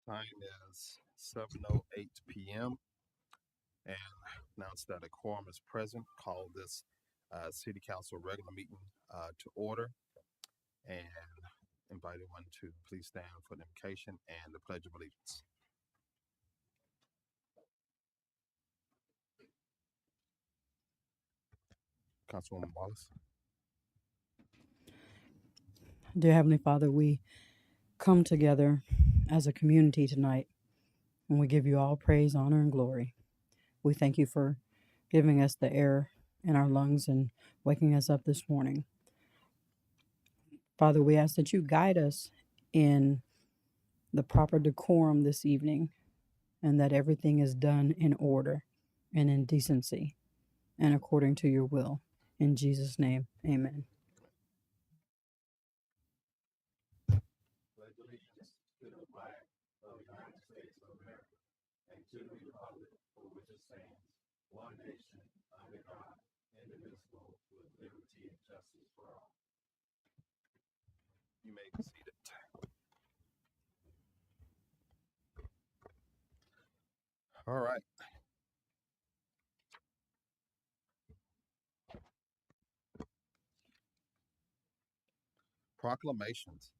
Time is 7:08 p.m. and announce that a quorum is present. Call this City Council regular meeting to order and invite everyone to please stand for the invocation and the Pledge of Allegiance. Councilwoman Wallace. Dear Heavenly Father, we come together as a community tonight and we give you all praise, honor, and glory. We thank you for giving us the air in our lungs and waking us up this morning. Father, we ask that you guide us in the proper decorum this evening and that everything is done in order and in decency and according to your will. In Jesus' name, amen. Pledge allegiance to the flag of the United States of America and to the republic for which it stands, one nation under God, indivisible, with liberty and justice for all. You may be seated. All right. Proclamations.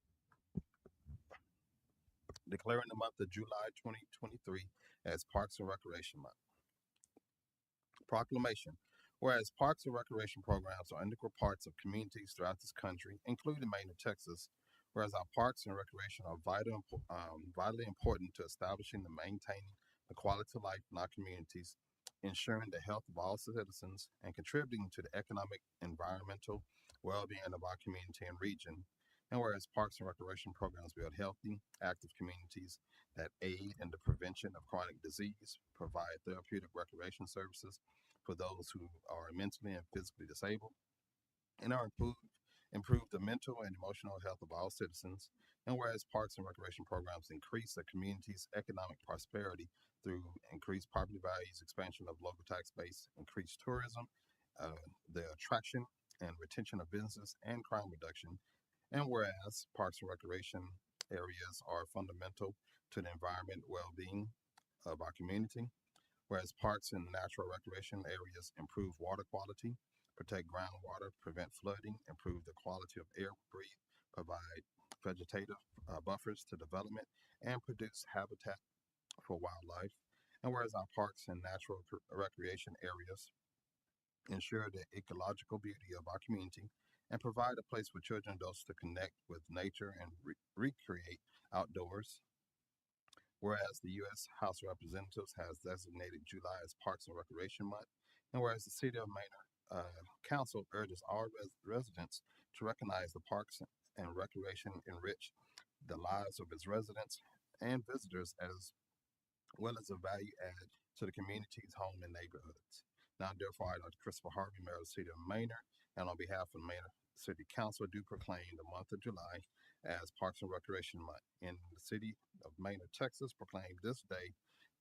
Declaring the month of July 2023 as Parks and Recreation Month. Proclamation. Whereas parks and recreation programs are integral parts of communities throughout this country, including Maynard, Texas, whereas our parks and recreation are vitally important to establishing and maintaining the quality of life in our communities, ensuring the health of all citizens, and contributing to the economic, environmental well-being of our community and region. And whereas parks and recreation programs build healthy, active communities that aid in the prevention of chronic disease, provide therapeutic recreation services for those who are mentally and physically disabled, and are improve the mental and emotional health of all citizens. And whereas parks and recreation programs increase the community's economic prosperity through increased property values, expansion of local tax base, increased tourism, the attraction and retention of business, and crime reduction. And whereas parks and recreation areas are fundamental to the environment well-being of our community, whereas parks and natural recreation areas improve water quality, protect groundwater, prevent flooding, improve the quality of air we breathe, provide vegetative buffers to development, and produce habitat for wildlife. And whereas our parks and natural recreation areas ensure the ecological beauty of our community and provide a place for children and adults to connect with nature and recreate outdoors. Whereas the U.S. House of Representatives has designated July as Parks and Recreation Month, and whereas the City of Manor Council urges all residents to recognize the parks and recreation enrich the lives of its residents and visitors as well as a value add to the community's home and neighborhoods. Now, therefore, I, Dr. Christopher Harvey, Mayor of the City of Manor, and on behalf of the Manor City Council, do proclaim the month of July as Parks and Recreation Month. In the city of Manor, Texas, proclaim this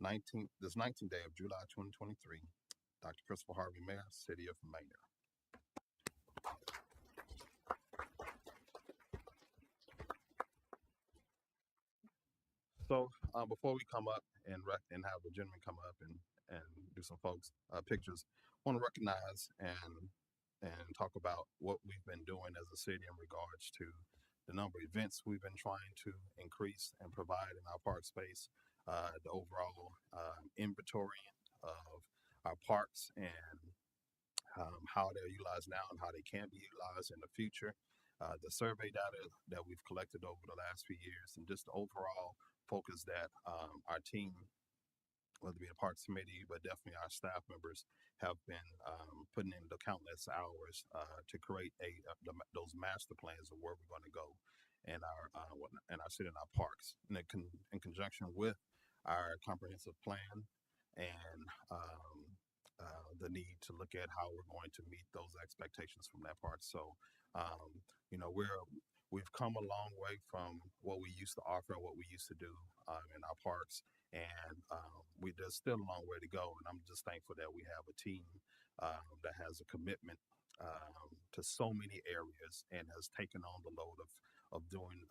19th day of July 2023. Dr. Christopher Harvey, Mayor, City of Manor. So before we come up and have the gentleman come up and do some folks pictures, I want to recognize and talk about what we've been doing as a city in regards to the number of events we've been trying to increase and provide in our park space, the overall inventory of our parks and how they're utilized now and how they can be utilized in the future. The survey data that we've collected over the last few years, and just the overall focus that our team, whether it be the Parks Committee, but definitely our staff members, have been putting in the countless hours to create those master plans of where we're going to go in our city and our parks, in conjunction with our comprehensive plan and the need to look at how we're going to meet those expectations from that part. So, you know, we've come a long way from what we used to offer and what we used to do in our parks, and there's still a long way to go. And I'm just thankful that we have a team that has a commitment to so many areas and has taken on the load of doing,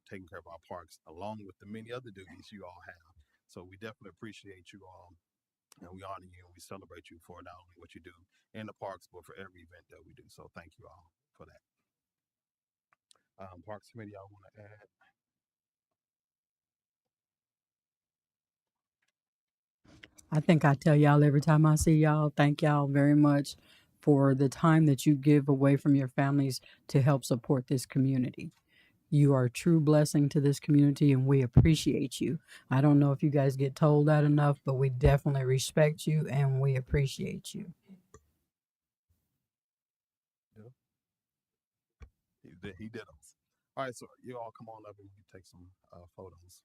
taking care of our parks, along with the many other duties you all have. So we definitely appreciate you all, and we honor you and we celebrate you for not only what you do in the parks, but for every event that we do. So thank you all for that. Parks Committee, I want to add. I think I tell y'all every time I see y'all, thank y'all very much for the time that you give away from your families to help support this community. You are a true blessing to this community and we appreciate you. I don't know if you guys get told that enough, but we definitely respect you and we appreciate you. Yeah, he did those. All right, so you all come on up and we can take some photos.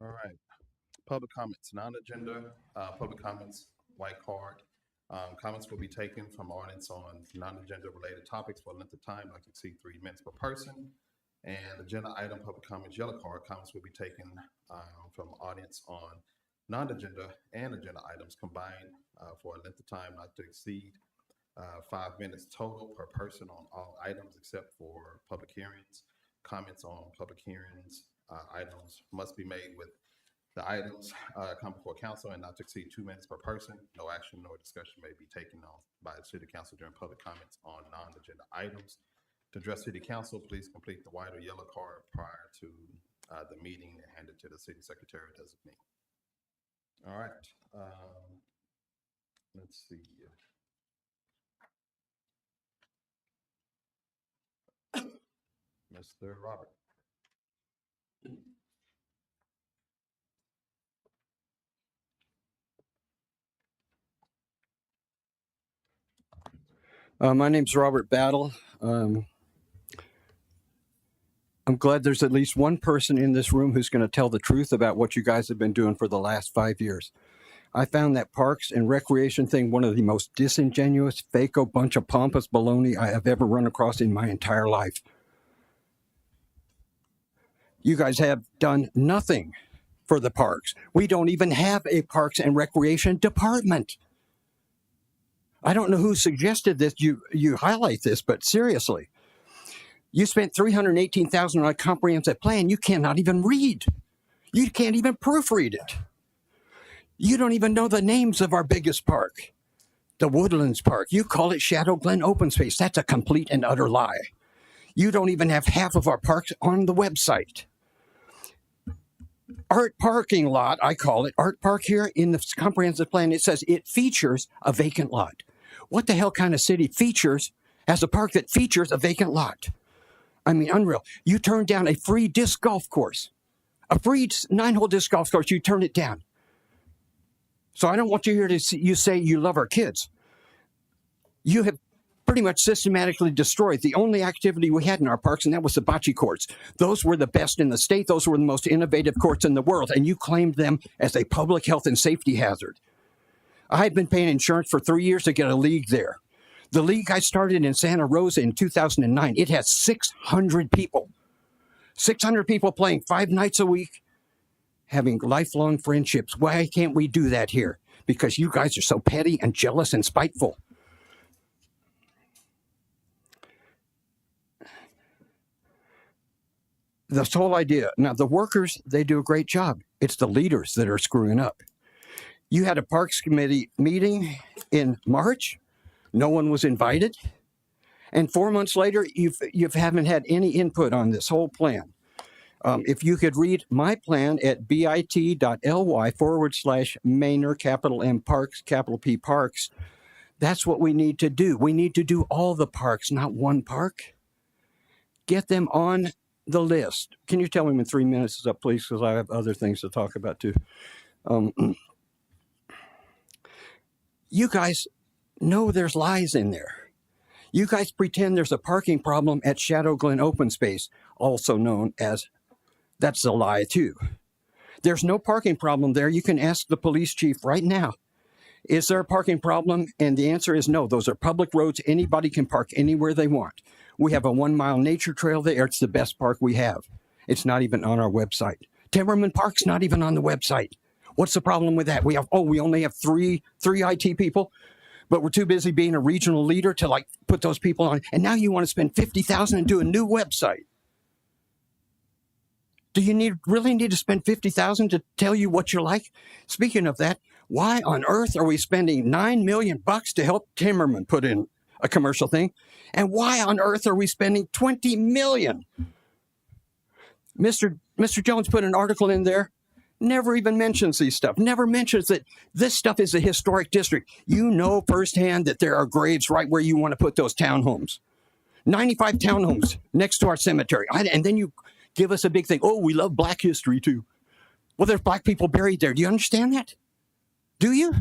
All right. Public comments, non-agenda, public comments, white card. Comments will be taken from audience on non-agenda related topics for a length of time not to exceed 3 minutes per person. And agenda item public comments, yellow card, comments will be taken from audience on non-agenda and agenda items combined for a length of time not to exceed 5 minutes total per person on all items except for public hearings. Comments on public hearings items must be made with the items come before council and not to exceed 2 minutes per person. No action nor discussion may be taken on by the city council during public comments on non-agenda items. To address city council, please complete the white or yellow card prior to the meeting and hand it to the city secretary designate. All right. Let's see. Mr. Robert. My name's Robert Battle. I'm glad there's at least one person in this room who's going to tell the truth about what you guys have been doing for the last 5 years. I found that parks and recreation thing one of the most disingenuous, fake-o bunch of pompous baloney I have ever run across in my entire life. You guys have done nothing for the parks. We don't even have a parks and recreation department. I don't know who suggested this. You highlight this, but seriously, you spent $318,000 on a comprehensive plan you cannot even read. You can't even proofread it. You don't even know the names of our biggest park, the Woodlands Park. You call it Shadow Glen Open Space. That's a complete and utter lie. You don't even have half of our parks on the website. Art parking lot, I call it. Art Park here in the comprehensive plan, it says it features a vacant lot. What the hell kind of city has a park that features a vacant lot? I mean, unreal. You turn down a free disc golf course, a free 9-hole disc golf course, you turn it down. So I don't want you here to see you say you love our kids. You have pretty much systematically destroyed the only activity we had in our parks, and that was the bocce courts. Those were the best in the state. Those were the most innovative courts in the world, and you claimed them as a public health and safety hazard. I've been paying insurance for 3 years to get a league there. The league I started in Santa Rosa in 2009, it has 600 people. 600 people playing 5 nights a week, having lifelong friendships. Why can't we do that here? Because you guys are so petty and jealous and spiteful. This whole idea. Now, the workers, they do a great job. It's the leaders that are screwing up. You had a Parks Committee meeting in March. No one was invited. And 4 months later, you haven't had any input on this whole plan. If you could read my plan at bit.ly/Maynor, capital M Parks, capital P Parks, that's what we need to do. We need to do all the parks, not one park. Get them on the list. Can you tell me when 3 minutes is up, please? Because I have other things to talk about too. You guys know there's lies in there. You guys pretend there's a parking problem at Shadow Glen Open Space, also known as, that's a lie too. There's no parking problem there. You can ask the police chief right now. Is there a parking problem? And the answer is no. Those are public roads. Anybody can park anywhere they want. We have a 1-mile nature trail there. It's the best park we have. It's not even on our website. Timmerman Park's not even on the website. What's the problem with that? We only have three IT people, but we're too busy being a regional leader to put those people on. And now you want to spend $50,000 and do a new website. Do you really need to spend $50,000 to tell you what you're like? Speaking of that, why on earth are we spending $9 million to help Timmerman put in a commercial thing? And why on earth are we spending $20 million? Mr. Jones put an article in there, never even mentions these stuff, never mentions that this stuff is a historic district. You know firsthand that there are graves right where you want to put those townhomes. 95 townhomes next to our cemetery. And then you give us a big thing. Oh, we love Black history too. Well, there's Black people buried there. Do you understand that? Do you?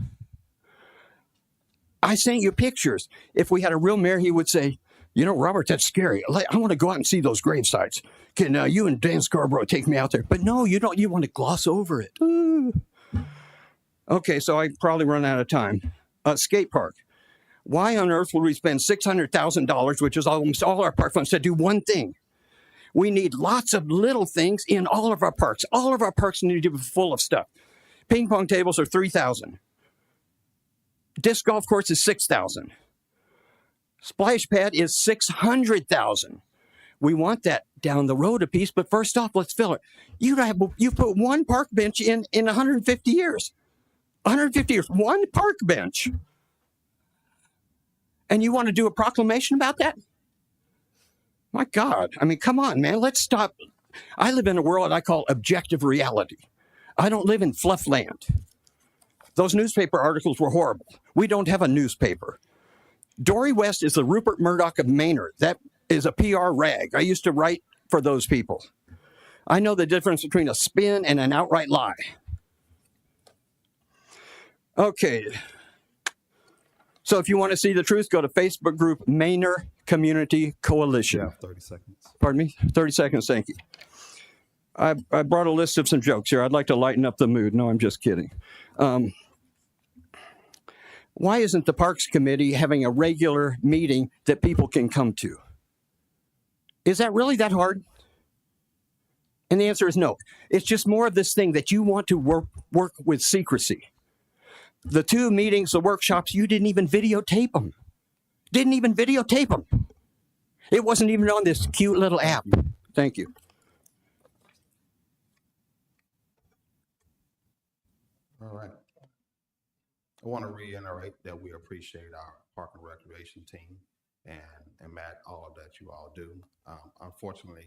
I sent you pictures. If we had a real mayor, he would say, you know, Robert, that's scary. I want to go out and see those grave sites. Can you and Dan Scarborough take me out there? But no, you don't. You want to gloss over it. Okay, so I probably run out of time. Skate park. Why on earth would we spend $600,000, which is almost all our park funds, to do one thing? We need lots of little things in all of our parks. All of our parks need to be full of stuff. Ping pong tables are $3,000. Disc golf course is $6,000. Splash pad is $600,000. We want that down the road a piece, but first off, let's fill it. You put one park bench in 150 years. 150 years, one park bench. And you want to do a proclamation about that? My God, I mean, come on, man, let's stop. I live in a world I call objective reality. I don't live in fluff land. Those newspaper articles were horrible. We don't have a newspaper. Dory West is the Rupert Murdoch of Maynor. That is a PR rag. I used to write for those people. I know the difference between a spin and an outright lie. Okay. So if you want to see the truth, go to Facebook group Maynor Community Coalition. You have 30 seconds. Pardon me? 30 seconds, thank you. I brought a list of some jokes here. I'd like to lighten up the mood. No, I'm just kidding. Why isn't the Parks Committee having a regular meeting that people can come to? Is that really that hard? And the answer is no. It's just more of this thing that you want to work with secrecy. The 2 meetings, the workshops, you didn't even videotape them. Didn't even videotape them. It wasn't even on this cute little app. Thank you. All right. I want to reiterate that we appreciate our Park and Recreation team and Matt, all that you all do. Unfortunately,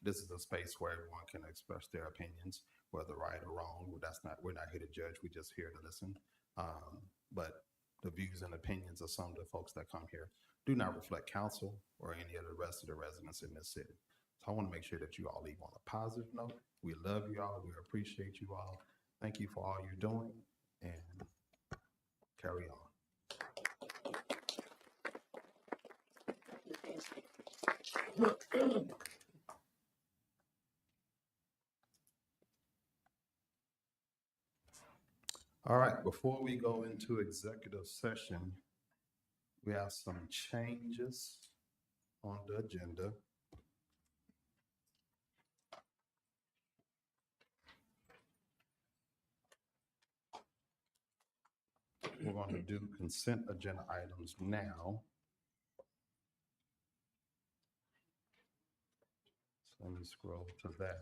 this is a space where everyone can express their opinions, whether right or wrong. We're not here to judge. We're just here to listen. But the views and opinions of some of the folks that come here do not reflect council or any of the rest of the residents in this city. So I want to make sure that you all leave on a positive note. We love you all. We appreciate you all. Thank you for all you're doing, and carry on. All right, before we go into executive session, We have some changes on the agenda. We're going to do consent agenda items now. So let me scroll to that.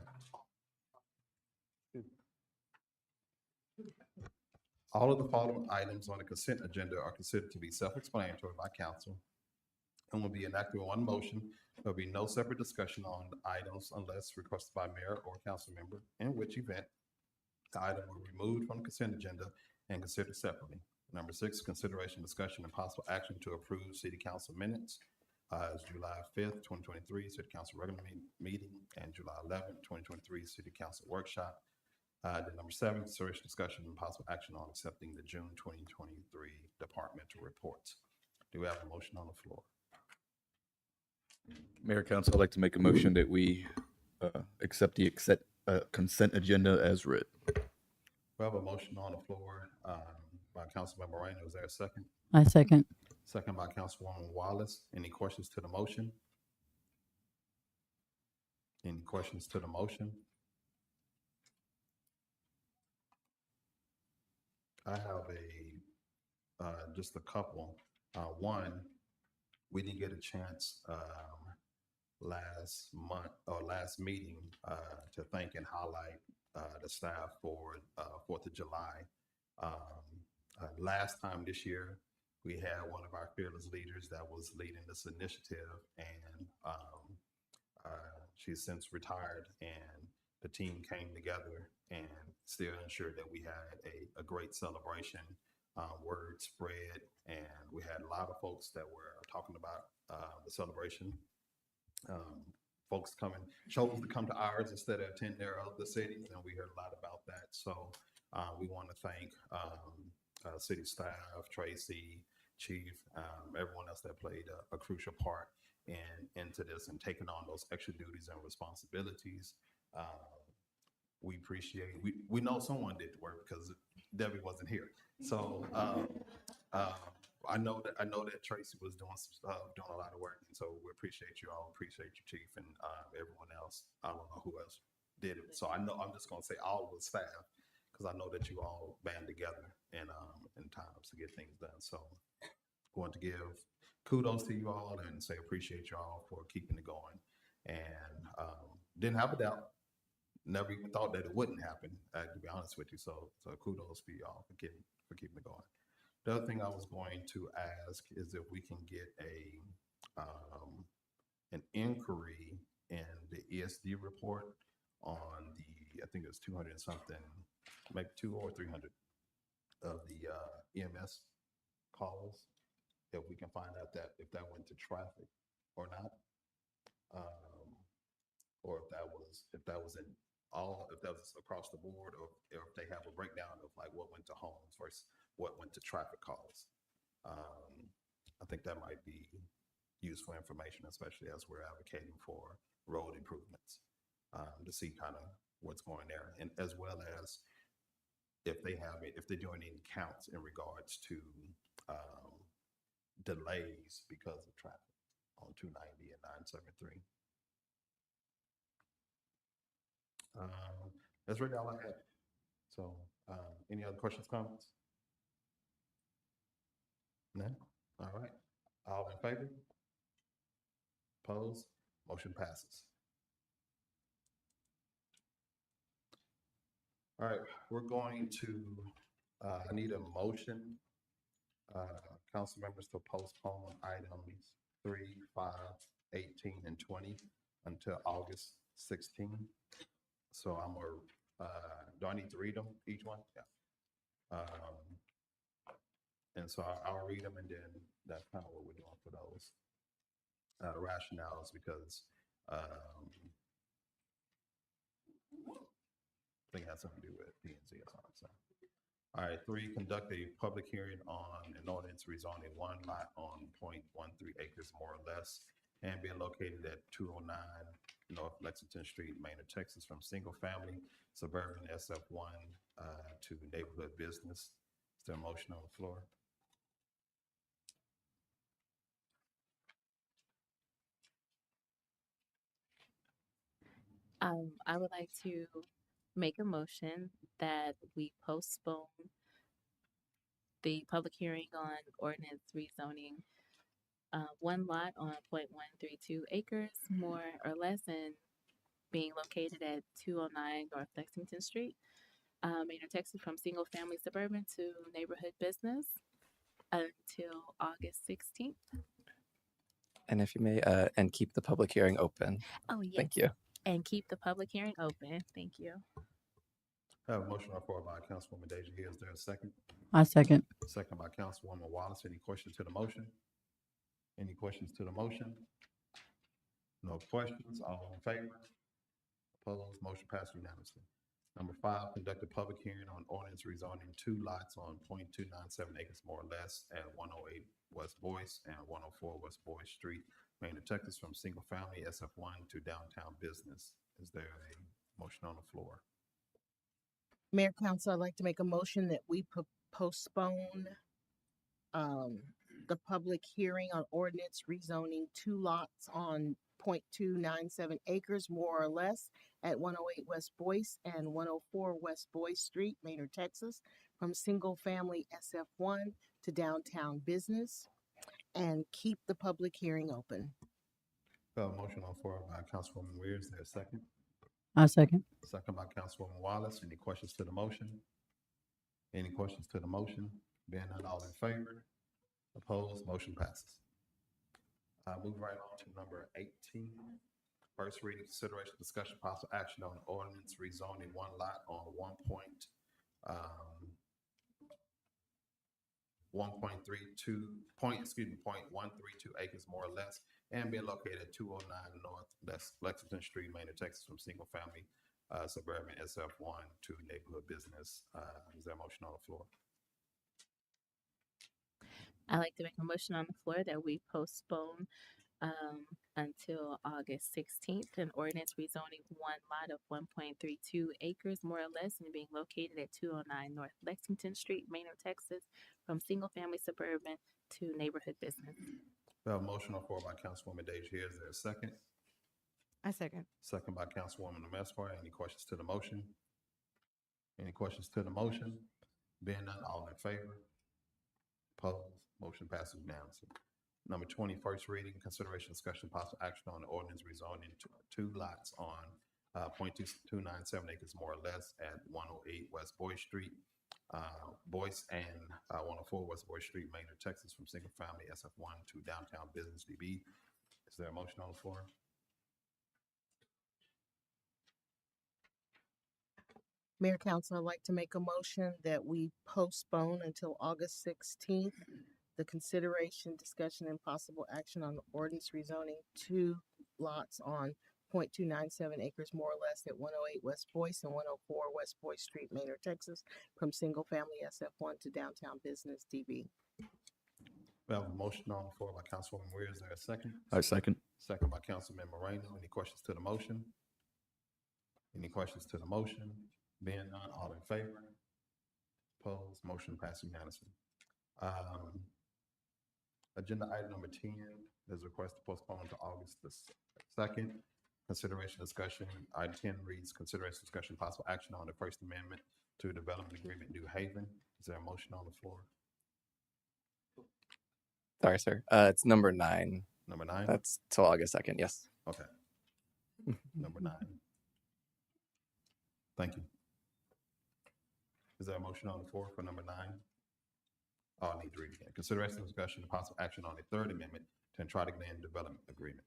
All of the following items on the consent agenda are considered to be self-explanatory by council and will be enacted in one motion. There'll be no separate discussion on items unless requested by mayor or council member, in which event the item will be removed from the consent agenda and considered separately. Number 6, consideration, discussion, and possible action to approve city council minutes. It's July 5th, 2023, city council regular meeting, and July 11th, 2023, city council workshop. Then number 7, consideration, discussion, and possible action on accepting the June 2023 departmental reports. Do we have a motion on the floor? Mayor, Council, I'd like to make a motion that we accept the consent agenda as written. We have a motion on the floor by Councilmember Moreno. Is there a second? I second. Second by Councilwoman Wallace. Any questions to the motion? Any questions to the motion? I have just a couple. One, we didn't get a chance last month or last meeting to thank and highlight the staff for 4th of July. Last time this year, we had one of our fearless leaders that was leading this initiative, and she's since retired, and the team came together and still ensured that we had a great celebration. Word spread, and we had a lot of folks that were talking about the celebration. Folks chose to come to ours instead of attend their other cities, and we heard a lot about that. So we want to thank city staff, Tracy, Chief, everyone else that played a crucial part into this and taking on those extra duties and responsibilities. We appreciate. We know someone did the work because Debbie wasn't here. So I know that Tracy was doing some stuff, doing a lot of work, and so we appreciate you all. Appreciate you, Chief, and everyone else. I don't know who else did it. So I'm just gonna say all of the staff because I know that you all band together in times to get things done. So I want to give kudos to you all and say appreciate you all for keeping it going, and didn't have a doubt. Never even thought that it wouldn't happen, to be honest with you. So kudos for y'all for keeping it going. The other thing I was going to ask is if we can get an inquiry in the ESD report on I think it was 200 and something, maybe 200 or 300 of the EMS calls. If we can find out if that went to traffic or not, or if that was across the board, or if they have a breakdown of like what went to homes versus what went to traffic calls. I think that might be useful information, especially as we're advocating for road improvements, to see kind of what's going there, and as well as if they're doing any counts in regards to delays because of traffic on 290 and 973. That's really all I had. So any other questions, comments? No? All right. All in favor? Opposed? Motion passes. All right, we're going to, I need a motion, council members, to postpone items 3, 5, 18, and 20 until August 16. So do I need to read them, each one? Yeah. And so I'll read them, and then that's kind of what we're doing for those rationales, because I think it has something to do with P&Z or something. So. All right, 3, conduct a public hearing on an ordinance rezoning one lot on 0.13 acres more or less and being located at 209 North Lexington Street, Maynard, Texas, from single family suburban SF1 to neighborhood business. Is there a motion on the floor? I would like to make a motion that we postpone the public hearing on ordinance rezoning one lot on 0.132 acres, more or less, and being located at 209 North Lexington Street, Maynard, Texas, from single family suburban to neighborhood business until August 16th. And if you may, and keep the public hearing open. Oh, yes. Thank you. And keep the public hearing open. Thank you. I have a motion on the floor by Councilwoman Deja Hill. Is there a second? I second. Second by Councilwoman Wallace. Any questions to the motion? Any questions to the motion? No questions. All in favor? Opposed? Motion passed unanimously. Number 5, conduct a public hearing on ordinance rezoning 2 lots on 0.297 acres more or less at 108 West Boyce and 104 West Boyce Street, Maynard, Texas, from single family SF1 to downtown business. Is there a motion on the floor? Mayor, Council, I'd like to make a motion that we postpone the public hearing on ordinance rezoning 2 lots on 0.297 acres more or less at 108 West Boyce and 104 West Boyce Street, Maynard, Texas, from single family SF1 to downtown business, and keep the public hearing open. We have a motion on the floor by Councilwoman Weir. Is there a second? I second. Second by Councilwoman Wallace. Any questions to the motion? Any questions to the motion? Being none, all in favor? Opposed? Motion passes. Move right on to number 18. First reading, consideration, discussion, possible action on ordinance rezoning 1 lot on 0.132 acres more or less, and being located at 209 North Lexington Street, Maynard, Texas, from single family suburban SF1 to neighborhood business. Is there a motion on the floor? I'd like to make a motion on the floor that we postpone until August 16th an ordinance rezoning 1 lot of 1.32 acres more or less and being located at 209 North Lexington Street, Maynard, Texas, from single family suburban to neighborhood business. We have a motion on the floor by Councilwoman Deja Hill. Is there a second? I second. Second by Councilwoman Esquire. Any questions to the motion? Any questions to the motion? Being none, all in favor? Opposed? Motion passes unanimously. Number 20, first reading, consideration, discussion, possible action on the ordinance rezoning 2 lots on 0.297 acres more or less at 108 West Boyce Street, Boyce, and 104 West Boyce Street, Maynard, Texas, from single family SF1 to downtown business DB. Is there a motion on the floor? Mayor, Council, I'd like to make a motion that we postpone until August 16th the consideration, discussion, and possible action on the ordinance rezoning 2 lots on 0.297 acres more or less at 108 West Boyce and 104 West Boyce Street, Maynard, Texas, from single family SF1 to downtown business DB. We have a motion on the floor by Councilwoman Weir. Is there a second? I second. Second by Councilman Moreno. Any questions to the motion? Any questions to the motion? Being none, all in favor? Opposed? Motion passed unanimously. Agenda item number 10 is a request to postpone to August the 2nd. Consideration discussion. Item 10 reads consideration discussion possible action on the First Amendment to Development Agreement New Haven. Is there a motion on the floor? Sorry, sir. It's number 9. Number 9? That's till August 2nd. Yes. Okay. Number 9. Thank you. Is there a motion on the floor for number 9? Oh, I need to read it again. Consideration, discussion, and possible action on the Third Amendment to Entrada Glen Development Agreement.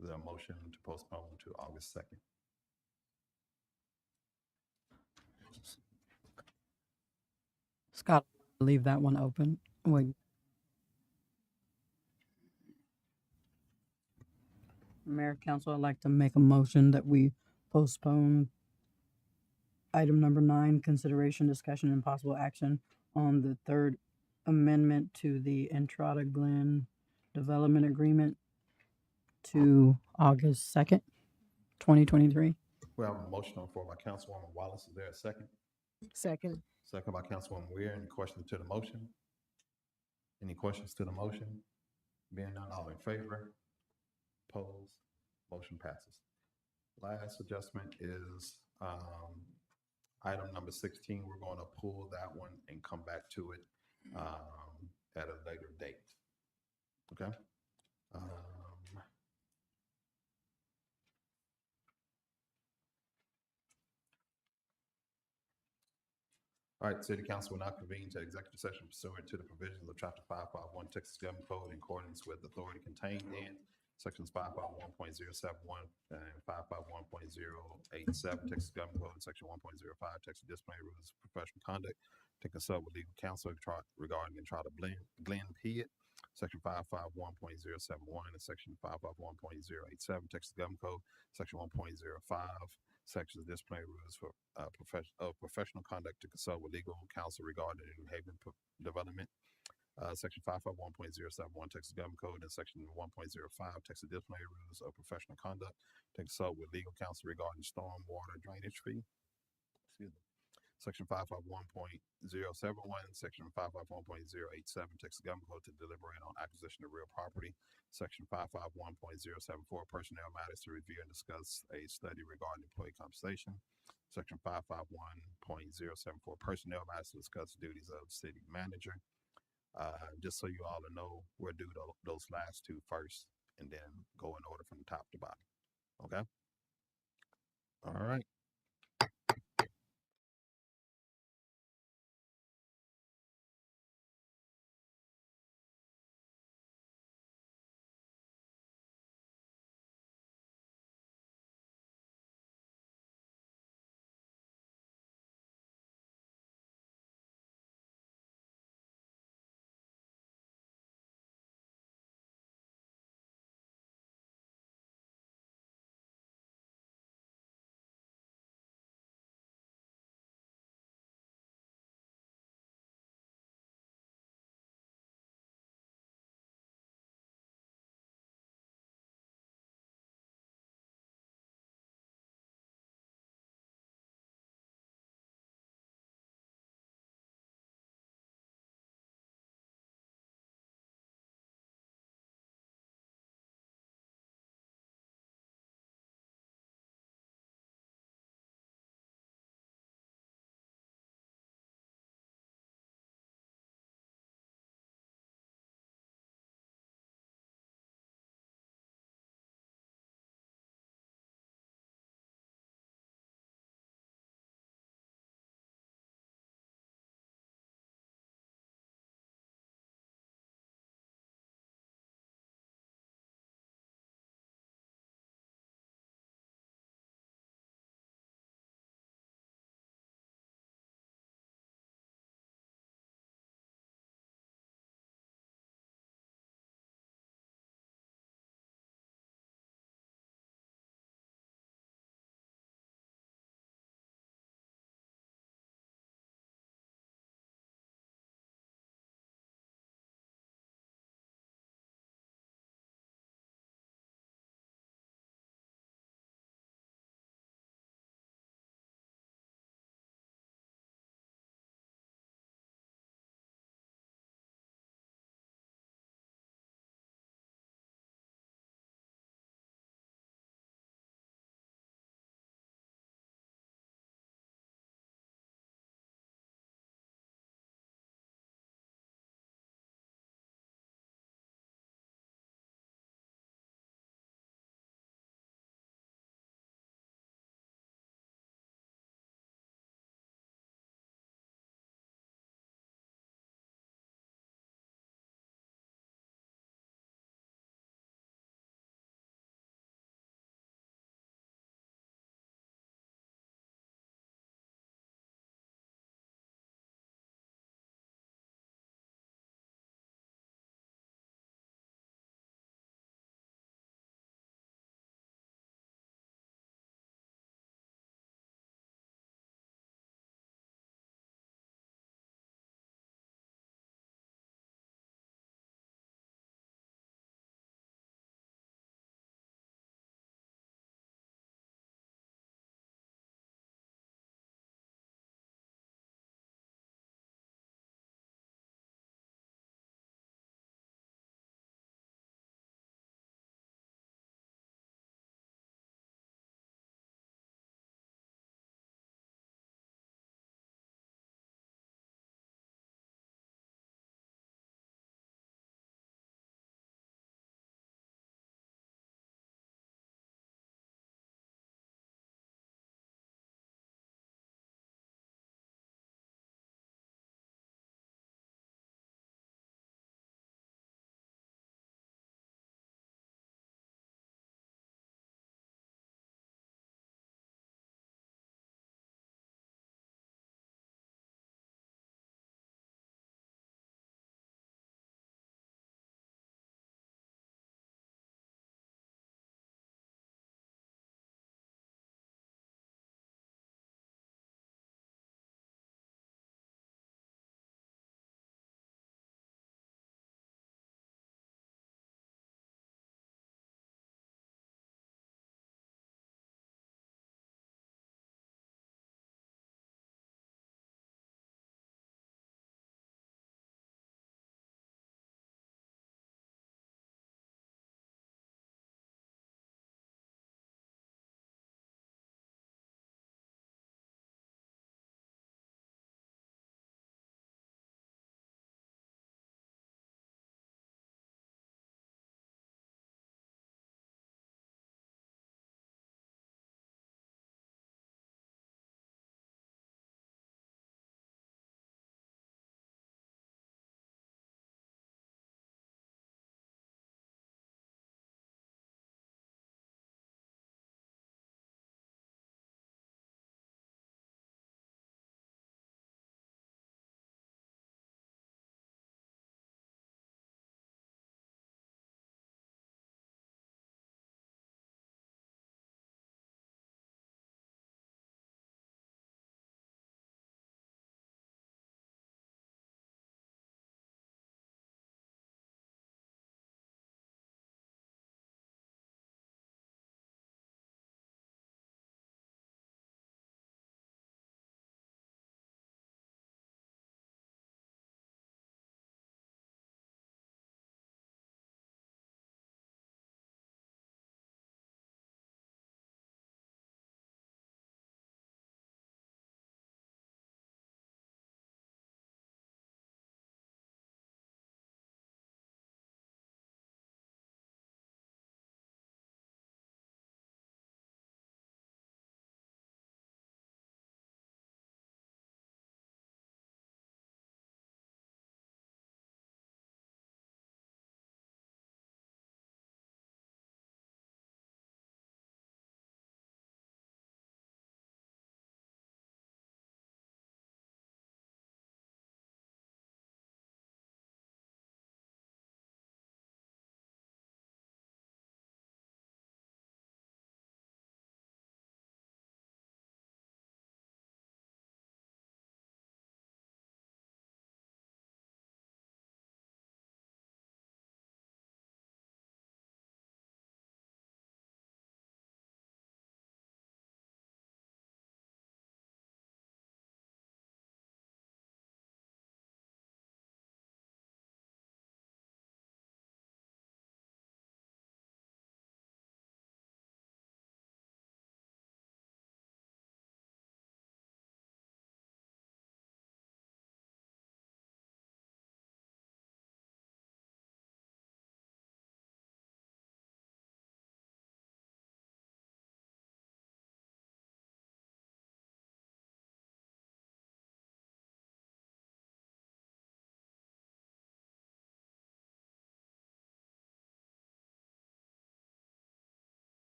Is there a motion to postpone to August 2nd? Scott, leave that one open. Wait. Mayor, Council, I'd like to make a motion that we postpone item number 9, consideration, discussion, and possible action on the Third Amendment to the Entrada Glen Development Agreement to August 2nd, 2023. We have a motion on the floor by Councilwoman Wallace. Is there a second? Second. Second by Councilwoman Weir. Any questions to the motion? Any questions to the motion? Being none, all in favor? Opposed? Motion passes. Last adjustment is item number 16. We're going to pull that one and come back to it at a later date. Okay. All right, City Council will now convene to executive session pursuant to the provisions of Chapter 551 Texas Government Code in accordance with authority contained in Sections 551.071 and 551.087 Texas Government Code, and Section 1.05 Texas Disciplinary Rules of Professional Conduct, to consult with legal counsel regarding and try to Glenn Pitt, Section 551.071 and Section 551.087 Texas Government Code, Section 1.05 Sections disciplinary rules for professional conduct, to consult with legal counsel regarding the New Haven development. Section 551.071 Texas Government Code and Section 1.05 Texas disciplinary rules of professional conduct, to consult with legal counsel regarding stormwater drainage fee. Excuse me. Section 551.071, Section 551.087 Texas Government Code, to deliberate on acquisition of real property. Section 551.074 personnel matters, to review and discuss a study regarding employee compensation. Section 551.074 personnel matters, to discuss duties of city manager. Just so you all know, we'll do those last two first and then go in order from the top to bottom. Okay. All right.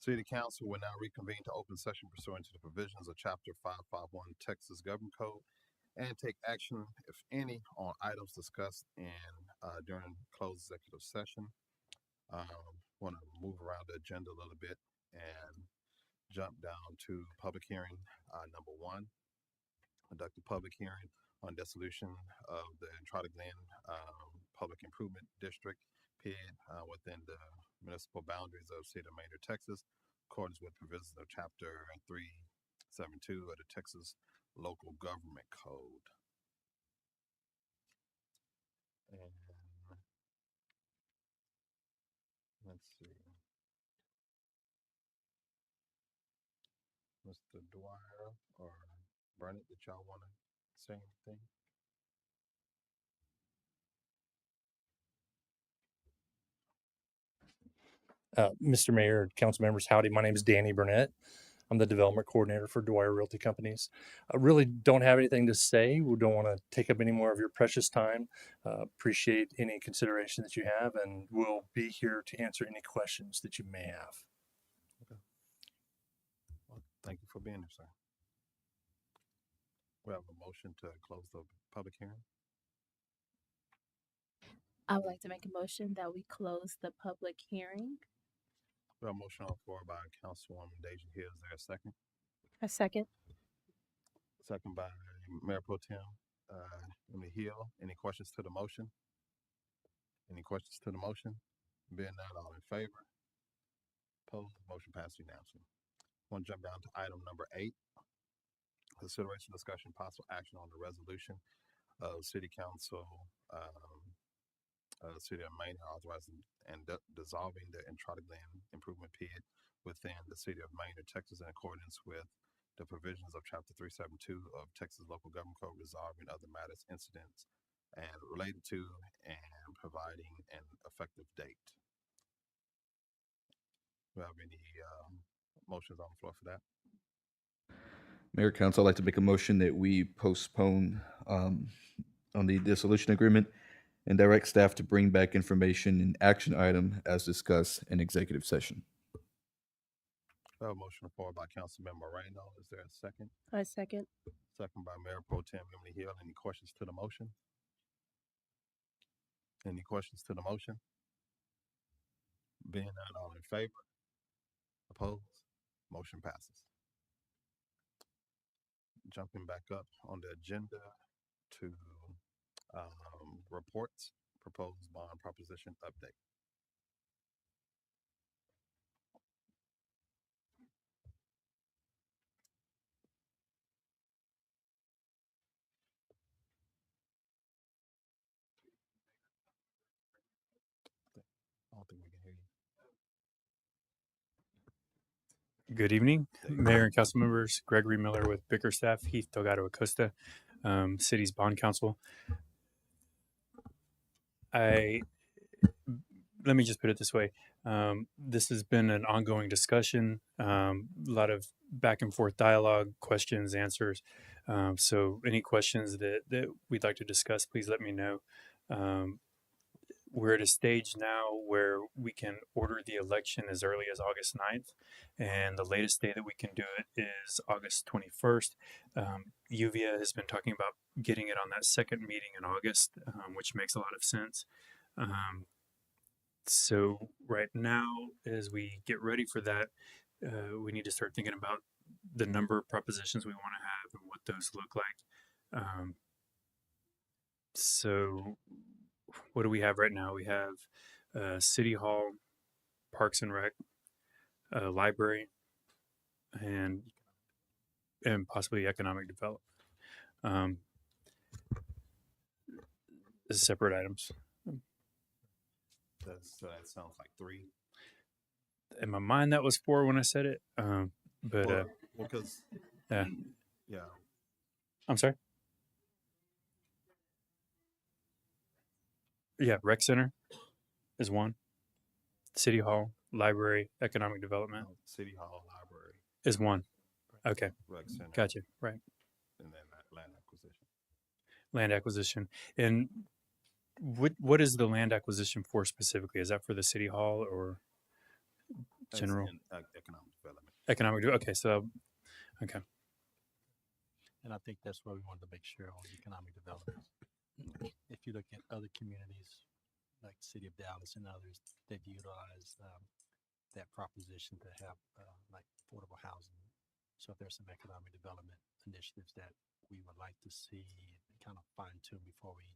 City Council will now reconvene to open session pursuant to the provisions of Chapter 551 Texas Government Code and take action, if any, on items discussed during closed executive session. Want to move around the agenda a little bit and jump down to public hearing number 1. Conduct a public hearing on dissolution of the Entrada Glen Public Improvement District PID within the municipal boundaries of the state of Maynard, Texas, in accordance with provisions of Chapter 372 of the Texas Local Government Code. And let's see, Mr. Dwyer or Burnett, did y'all want to say anything? Mr. Mayor, council members, howdy. My name is Danny Burnett. I'm the development coordinator for Dwyer Realty Companies. I really don't have anything to say. We don't want to take up any more of your precious time. Appreciate any consideration that you have, and we'll be here to answer any questions that you may have. Well, thank you for being here, sir. We have a motion to close the public hearing. I would like to make a motion that we close the public hearing. We have a motion on the floor by Councilwoman Deja Hill. Is there a second? A second. Second by Mayor Pro Tem Emily Hill. Any questions to the motion? Any questions to the motion? Being none, all in favor? Opposed? Motion passed unanimously. Want to jump down to item number 8. Consideration, discussion, possible action on the resolution of City Council, City of Maynard authorizing and dissolving the Entrada Glen Improvement PID within the City of Maynard, Texas, in accordance with the provisions of Chapter 372 of Texas Local Government Code, resolving other matters, incidents, and related to, and providing an effective date. Do we have any motions on the floor for that? Mayor, Council, I'd like to make a motion that we postpone on the dissolution agreement and direct staff to bring back information and action item as discussed in executive session. We have a motion on the floor by Councilmember Moreno. Is there a second? A second. Second by Mayor Pro Tem Emily Hill. Any questions to the motion? Any questions to the motion? Being none, all in favor? Opposed? Motion passes. Jumping back up on the agenda to reports, proposed bond proposition update. I don't think we can hear you. Good evening, There you go. Mayor and council members. Gregory Miller with Bickerstaff, Heath Delgado Acosta, City's Bond Counsel. Let me just put it this way. This has been an ongoing discussion, a lot of back and forth dialogue, questions, answers. So any questions that we'd like to discuss, please let me know. We're at a stage now where we can order the election as early as August 9th, and the latest day that we can do it is August 21st. UVIA has been talking about getting it on that second meeting in August, which makes a lot of sense. So right now, as we get ready for that, we need to start thinking about the number of propositions we want to have and what those look like. So what do we have right now? We have City Hall, Parks and Rec, Library, and possibly Economic Development. Separate items. That sounds like 3. In my mind, that was 4 when I said it. But because yeah, yeah, I'm sorry. Yeah, Rec Center is 1. City Hall, Library, Economic Development City Hall, Library, is 1. Okay, Rec Center, gotcha. Right, and then that land acquisition. land acquisition. And what is the land acquisition for specifically? Is that for the City Hall or? As General in, economic development. okay, so okay. And I think that's where we wanted to make sure on economic development. If you look at other communities, like the city of Dallas and others, they've utilized that proposition to have like affordable housing. So if there's some economic development initiatives that we would like to see and kind of fine tune before we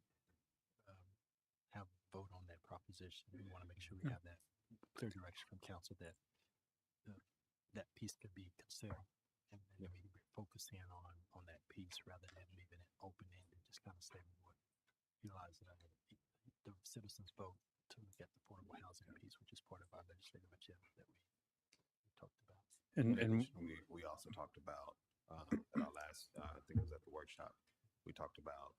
have a vote on that proposition, we want to make sure we have that clear direction from council that that piece could be considered, and then we focus in on that piece rather than leaving it open ended. Just kind of say we would utilize it under the citizens' vote to look at the affordable housing piece, which is part of our legislative agenda that we talked about. In And addition, we also talked about at our last, I think it was at the workshop, we talked about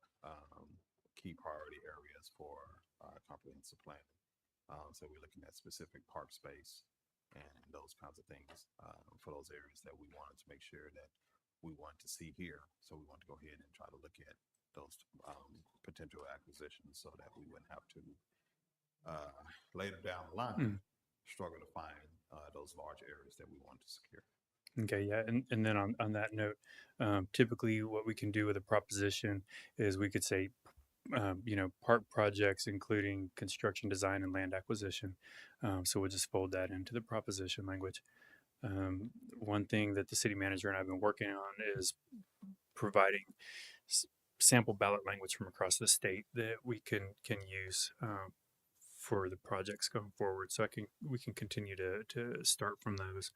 key priority areas for comprehensive planning. So we're looking at specific park space and those kinds of things for those areas that we wanted to make sure that we want to see here. So we want to go ahead and try to look at those potential acquisitions so that we wouldn't have to later down the line struggle to find those large areas that we want to secure. okay, yeah, and then on that note, typically what we can do with a proposition is we could say, park projects including construction, design, and land acquisition. So we'll just fold that into the proposition language. One thing that the city manager and I've been working on is providing sample ballot language from across the state that we can use for the projects going forward. So we can continue to start from those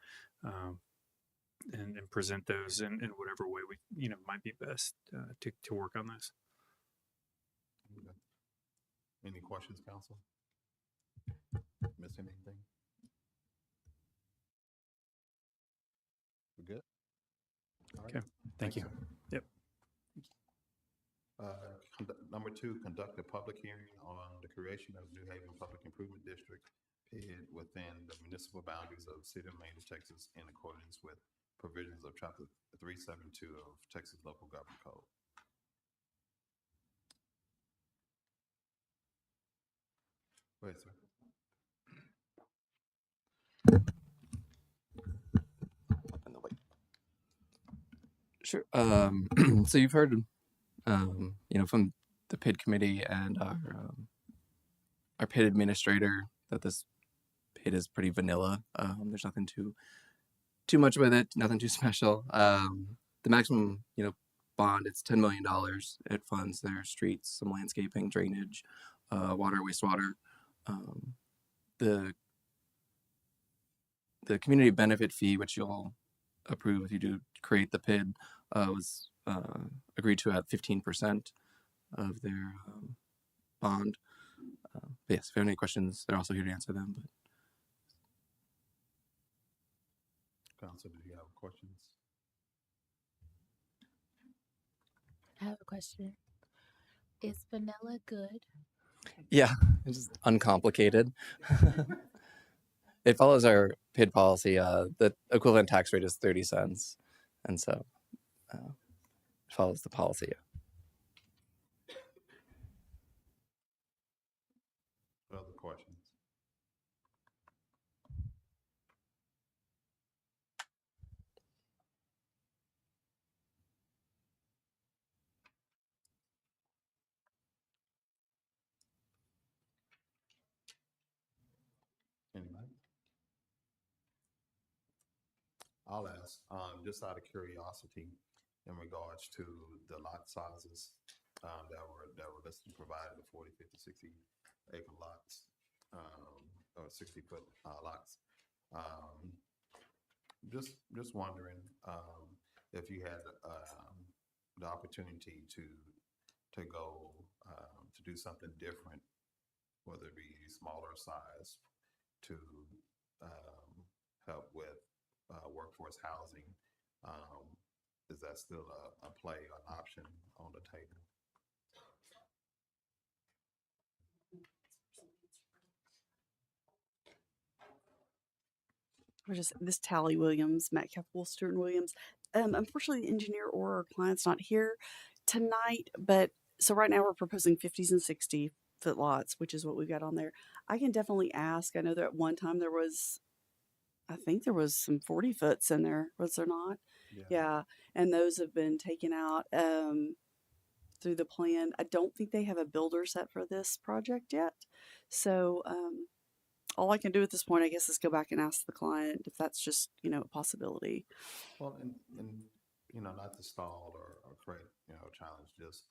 and present those in whatever way we might be best to work on those. Okay. Any questions, council? Missing anything? We good? All right. Okay. Thank you. sir. Yep. Number 2, conduct a public hearing on the creation of New Haven Public Improvement District PID within the municipal boundaries of the city of Maynard, Texas, in accordance with provisions of Chapter 372 of Texas Local Government Code. Go ahead, sir. Sure. So you've heard, from the PID committee and our PID administrator that this PID is pretty vanilla. There's nothing too much with it, nothing too special. The maximum, bond, it's $10 million. It funds their streets, some landscaping, drainage, water, wastewater. The community benefit fee, which you'll approve if you do create the PID, was agreed to at 15% of their bond. But yes, if you have any questions, they're also here to answer them. But Council, do you have questions? I have a question. Is vanilla good? yeah, it's just uncomplicated. It follows our PID policy. The equivalent tax rate is 30 cents. And so it follows the policy. Other questions? Anybody? I'll ask, just out of curiosity, in regards to the lot sizes that were listed and provided, the 40, 50, 60 acre lots, or 60-foot lots. Just wondering if you had the opportunity to go to do something different, whether it be smaller size, to help with workforce housing. Is that still a play, an option on the table? We're just this Tally Williams, Metcalf Woolster and Williams. Unfortunately, the engineer or our client's not here tonight, but so right now we're proposing 50s and 60-foot lots, which is what we've got on there. I can definitely ask. I know that at one time there was I think there was some 40 foots in there, was there not? Yeah. Yeah, and those have been taken out through the plan. I don't think they have a builder set for this project yet. So all I can do at this point, I guess, is go back and ask the client if that's just, a possibility. Well, and not to stall or create, challenge, just,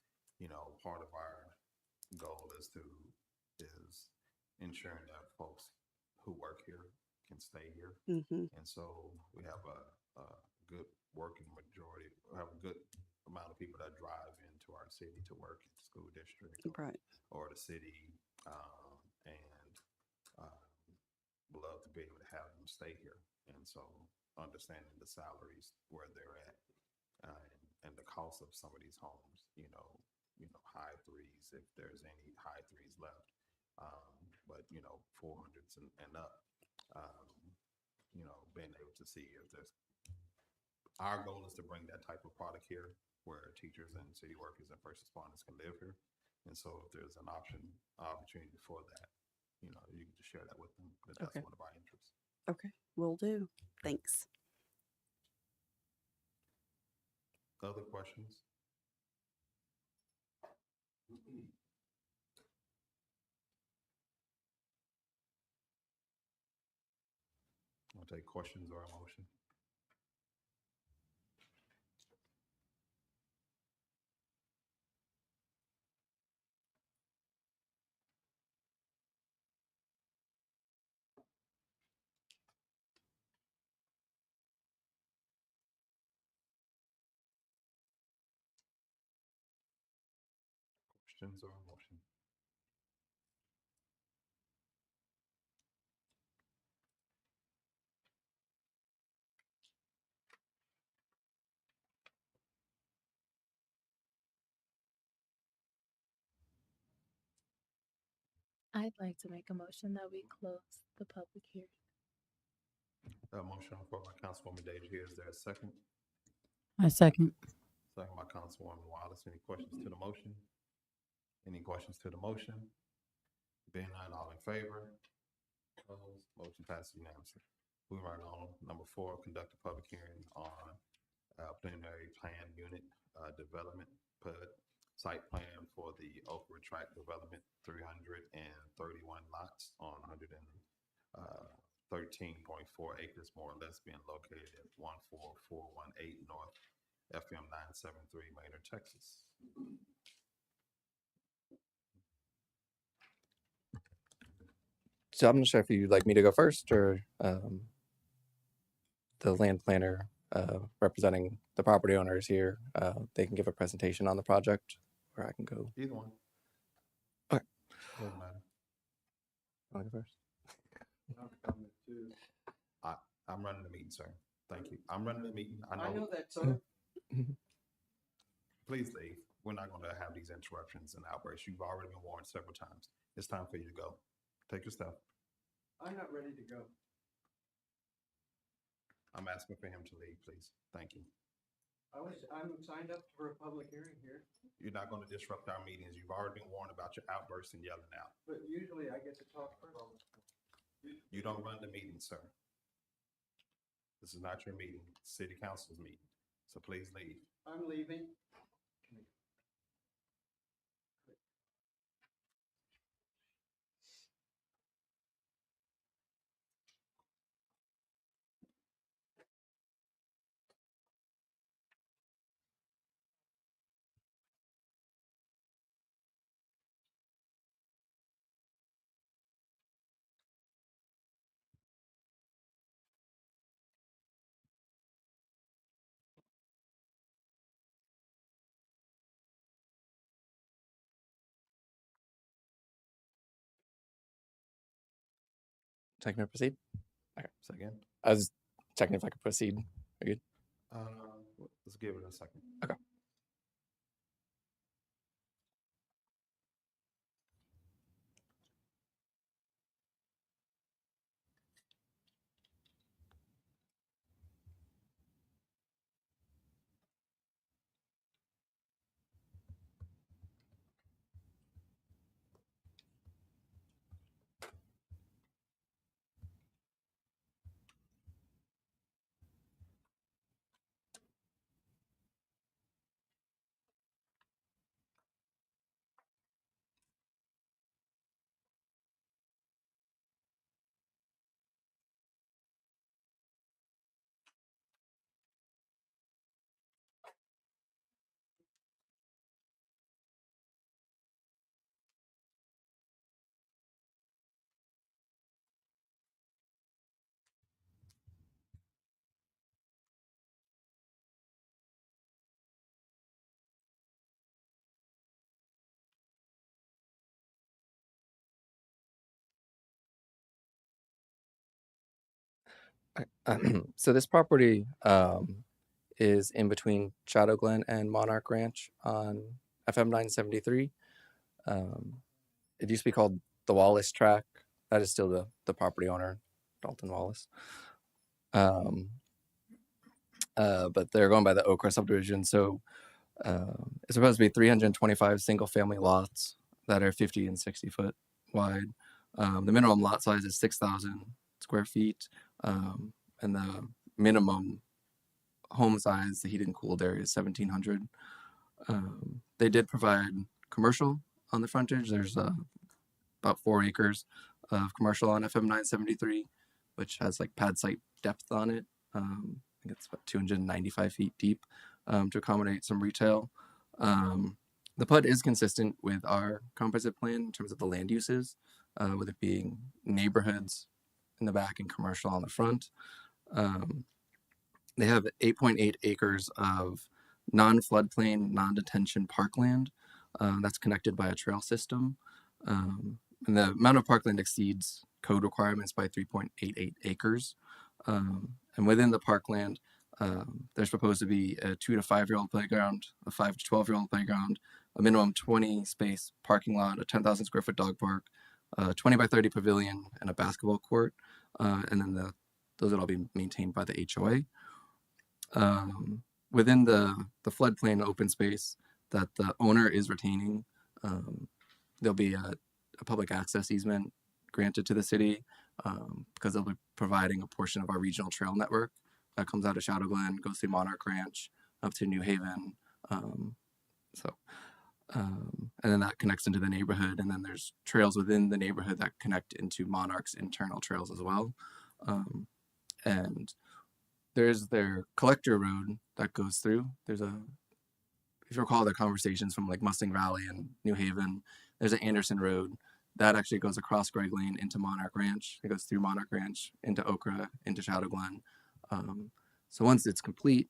part of our goal is ensuring that folks who work here can stay here. Hmm. And so we have a good working majority, we have a good amount of people that drive into our city to work at the school district Right. or the city, and would love to be able to have them stay here. And so understanding the salaries where they're at, and the cost of some of these homes, high threes, if there's any high threes left, but 400s and up, being able to see if there's, our goal is to bring that type of product here where teachers and city workers and first responders can live here. And so if there's an opportunity for that, you can just share that with them, because that's Okay. one of our interests. Okay, will do. Thanks. Other questions? I'll take questions or a motion. Questions or a motion? I'd like to make a motion that we close the public hearing. A motion on the floor by Councilwoman Deja. Is there a second? I second. Second by Councilwoman Wallace. Any questions to the motion? Any questions to the motion? Being none, all in favor? Opposed? Motion passes unanimously. Moving right on. Number 4, conduct a public hearing on preliminary plan unit development, PUD, site plan for the Oakwood Tract Development, 331 lots on 113.4 acres, more or less, being located at 14418 North FM 973, Maynard, Texas. So I'm not sure if you'd like me to go first or the land planner representing the property owners here. They can give a presentation on the project, or I can go. Either one. Okay. Doesn't matter. I'll go first. I'm running the meeting, sir. Thank you. I'm running the meeting. I know that, sir. Please leave. We're not going to have these interruptions and outbursts. You've already been warned several times. It's time for you to go. Take your stuff. I'm not ready to go. I'm asking for him to leave, please. Thank you. I'm signed up for a public hearing here, You're not going to disrupt our meetings. You've already been warned about your outbursts and yelling out. but usually I get to talk first. You don't run the meeting, sir. This is not your meeting, it's city council's meeting. So please leave. I'm leaving. Checking to proceed. Okay. Second. I was checking if I could proceed. Are you good? Let's give it a second. Okay. So this property is in between Shadow Glen and Monarch Ranch on FM 973. It used to be called the Wallace Track. That is still the property owner, Dalton Wallace. But they're going by the Okra subdivision. So it's supposed to be 325 single family lots that are 50 and 60 foot wide. The minimum lot size is 6,000 square feet. And the minimum home size, the heated and cooled area, is 1,700. They did provide commercial on the frontage. There's about 4 acres of commercial on FM 973, which has like pad site depth on it. I think it's about 295 feet deep to accommodate some retail. The PUD is consistent with our comprehensive plan in terms of the land uses, with it being neighborhoods in the back and commercial on the front. They have 8.8 acres of non-floodplain, non-detention parkland that's connected by a trail system. And the amount of parkland exceeds code requirements by 3.88 acres. And within the parkland, there's proposed to be a 2 to 5 year old playground, a 5 to 12 year old playground, a minimum 20 space parking lot, a 10,000 square foot dog park, a 20 by 30 pavilion, and a basketball court. And then those will all be maintained by the HOA. Within the floodplain open space that the owner is retaining, there'll be a public access easement granted to the city because they'll be providing a portion of our regional trail network that comes out of Shadow Glen, goes through Monarch Ranch up to New Haven. And then that connects into the neighborhood. And then there's trails within the neighborhood that connect into Monarch's internal trails as well. And there's their collector road that goes through. If you recall the conversations from like Mustang Valley and New Haven, there's an Anderson Road that actually goes across Greg Lane into Monarch Ranch. It goes through Monarch Ranch into Okra, into Shadow Glen. So once it's complete,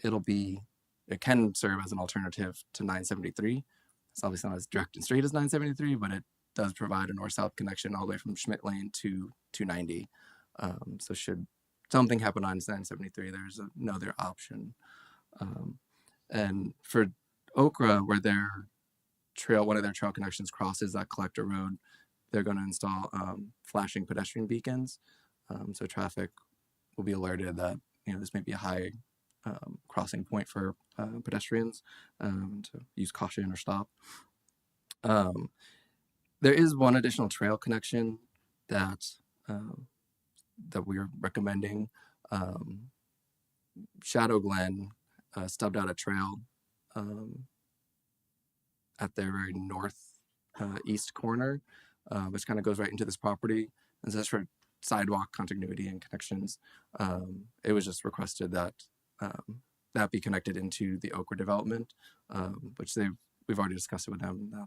it can serve as an alternative to 973. It's obviously not as direct and straight as 973, but it does provide a north-south connection all the way from Schmidt Lane to 290. So should something happen on 973, there's another option. And for Okra, where one of their trail connections crosses that collector road, they're going to install flashing pedestrian beacons. So traffic will be alerted that this may be a high crossing point for pedestrians to use caution or stop. There is one additional trail connection that we're recommending. Shadow Glen stubbed out a trail at their very north east corner, which kind of goes right into this property. And so that's for sidewalk continuity and connections. It was just requested that that be connected into the Okra development, which we've already discussed it with them.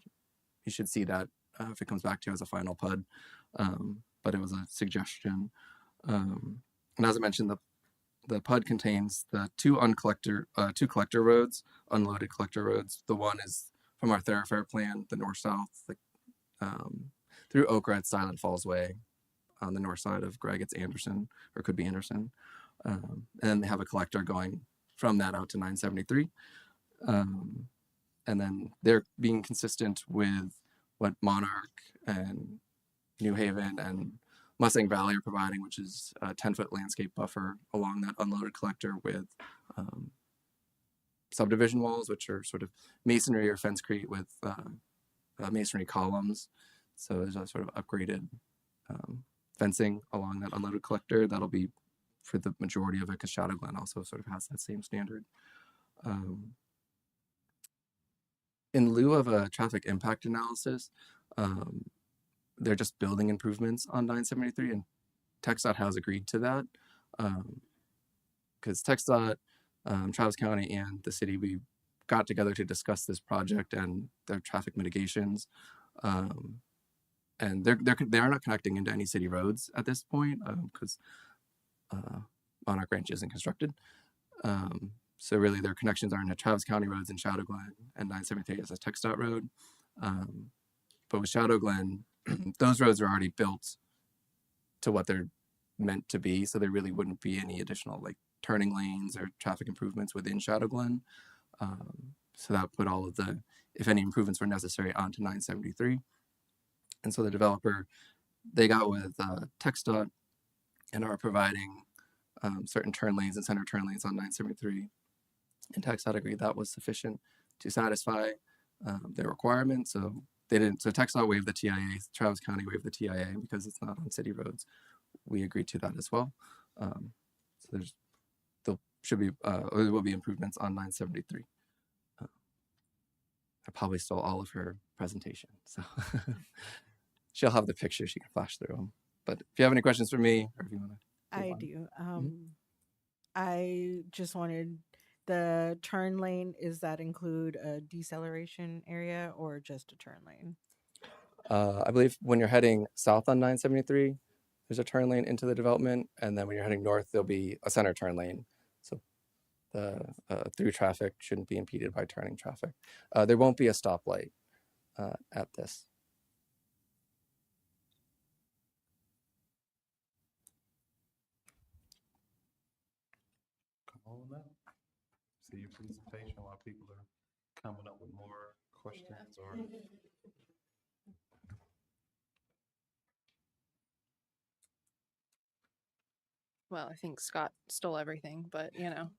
You should see that if it comes back to you as a final PUD, but it was a suggestion. And as I mentioned, the PUD contains the two collector roads, unloaded collector roads. The one is from our thoroughfare plan, the north-south, through Okra at Silent Falls Way. On the north side of Greg, it's Anderson, or could be Anderson. And then they have a collector going from that out to 973. And then they're being consistent with what Monarch and New Haven and Mustang Valley are providing, which is a 10-foot landscape buffer along that unloaded collector with subdivision walls, which are sort of masonry or fencecrete with masonry columns. So there's a sort of upgraded fencing along that unloaded collector. That'll be for the majority of it, because Shadow Glen also sort of has that same standard. In lieu of a traffic impact analysis, they're just building improvements on 973, and TxDOT has agreed to that. Because TxDOT, Travis County, and the city, we got together to discuss this project and their traffic mitigations. And they are not connecting into any city roads at this point because Monarch Ranch isn't constructed. So really their connections are into Travis County roads and Shadow Glen, and 973 is a TxDOT road. But with Shadow Glen, those roads are already built to what they're meant to be. So there really wouldn't be any additional like turning lanes or traffic improvements within Shadow Glen. So that put all of the, if any improvements were necessary, onto 973. And so the developer, they got with TxDOT and are providing certain turn lanes and center turn lanes on 973. And TxDOT agreed that was sufficient to satisfy their requirements. So they didn't. So TxDOT waived the TIA. Travis County waived the TIA because it's not on city roads. We agreed to that as well. So there will be improvements on 973. I probably stole all of her presentation, so she'll have the pictures. She can flash through them. But if you have any questions for me, or if you want to, I do. I just wanted the turn lane. Is that include a deceleration area or just a turn lane? I believe when you're heading south on 973, there's a turn lane into the development, and then when you're heading north, there'll be a center turn lane. So the through traffic shouldn't be impeded by turning traffic. There won't be a stoplight at this. Come on up. See your presentation while people are coming up with more questions or. Well, I think Scott stole everything, but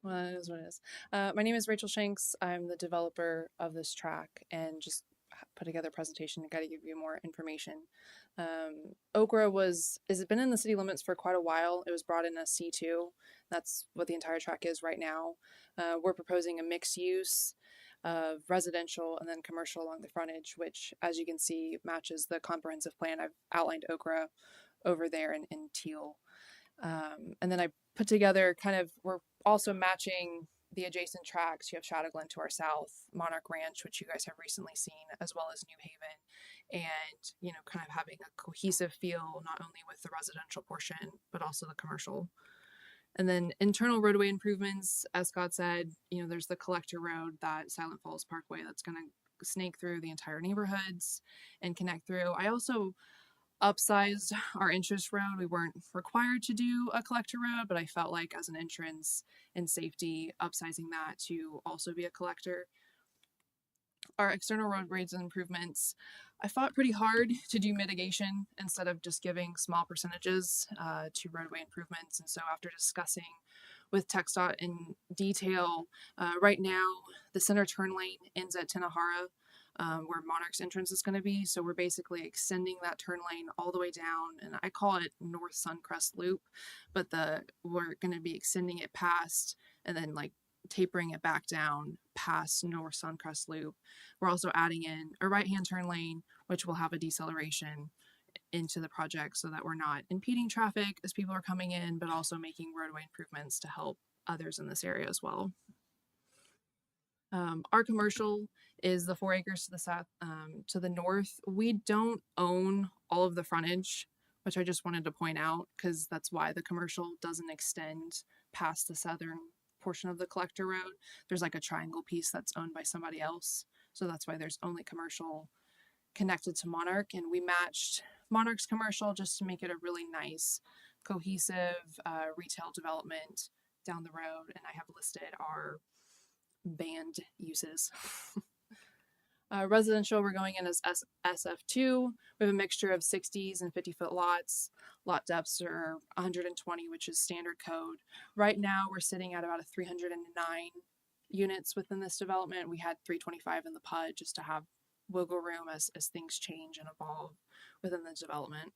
well, it is what it is. My name is Rachel Shanks. I'm the developer of this track and just put together a presentation. I got to give you more information. Okra has been in the city limits for quite a while. It was brought in as C2. That's what the entire track is right now. We're proposing a mixed use of residential and then commercial along the frontage, which, as you can see, matches the comprehensive plan. I've outlined Okra over there in teal. And then I put together we're also matching the adjacent tracks. You have Shadow Glen to our south, Monarch Ranch, which you guys have recently seen, as well as New Haven, and, kind of having a cohesive feel, not only with the residential portion, but also the commercial. And then internal roadway improvements, as Scott said, there's the collector road, that Silent Falls Parkway, that's going to snake through the entire neighborhoods and connect through. I also upsized our entrance road. We weren't required to do a collector road, but I felt like as an entrance and safety, upsizing that to also be a collector. Our external road grades and improvements, I fought pretty hard to do mitigation instead of just giving small percentages to roadway improvements. And so after discussing with TxDOT in detail, right now the center turn lane ends at Tenahara, where Monarch's entrance is going to be. So we're basically extending that turn lane all the way down, and I call it North Suncrest Loop, but we're going to be extending it past and then tapering it back down past North Suncrest Loop. We're also adding in a right-hand turn lane, which will have a deceleration into the project so that we're not impeding traffic as people are coming in, but also making roadway improvements to help others in this area as well. Our commercial is the 4 acres to the south, to the north. We don't own all of the frontage, which I just wanted to point out because that's why the commercial doesn't extend past the southern portion of the collector road. There's a triangle piece that's owned by somebody else. So that's why there's only commercial connected to Monarch. And we matched Monarch's commercial just to make it a really nice, cohesive retail development down the road. And I have listed our banned uses. Residential, we're going in as SF2. We have a mixture of 60s and 50-foot lots. Lot depths are 120, which is standard code. Right now, we're sitting at about a 309 units within this development. We had 325 in the PUD just to have wiggle room as things change and evolve within the development.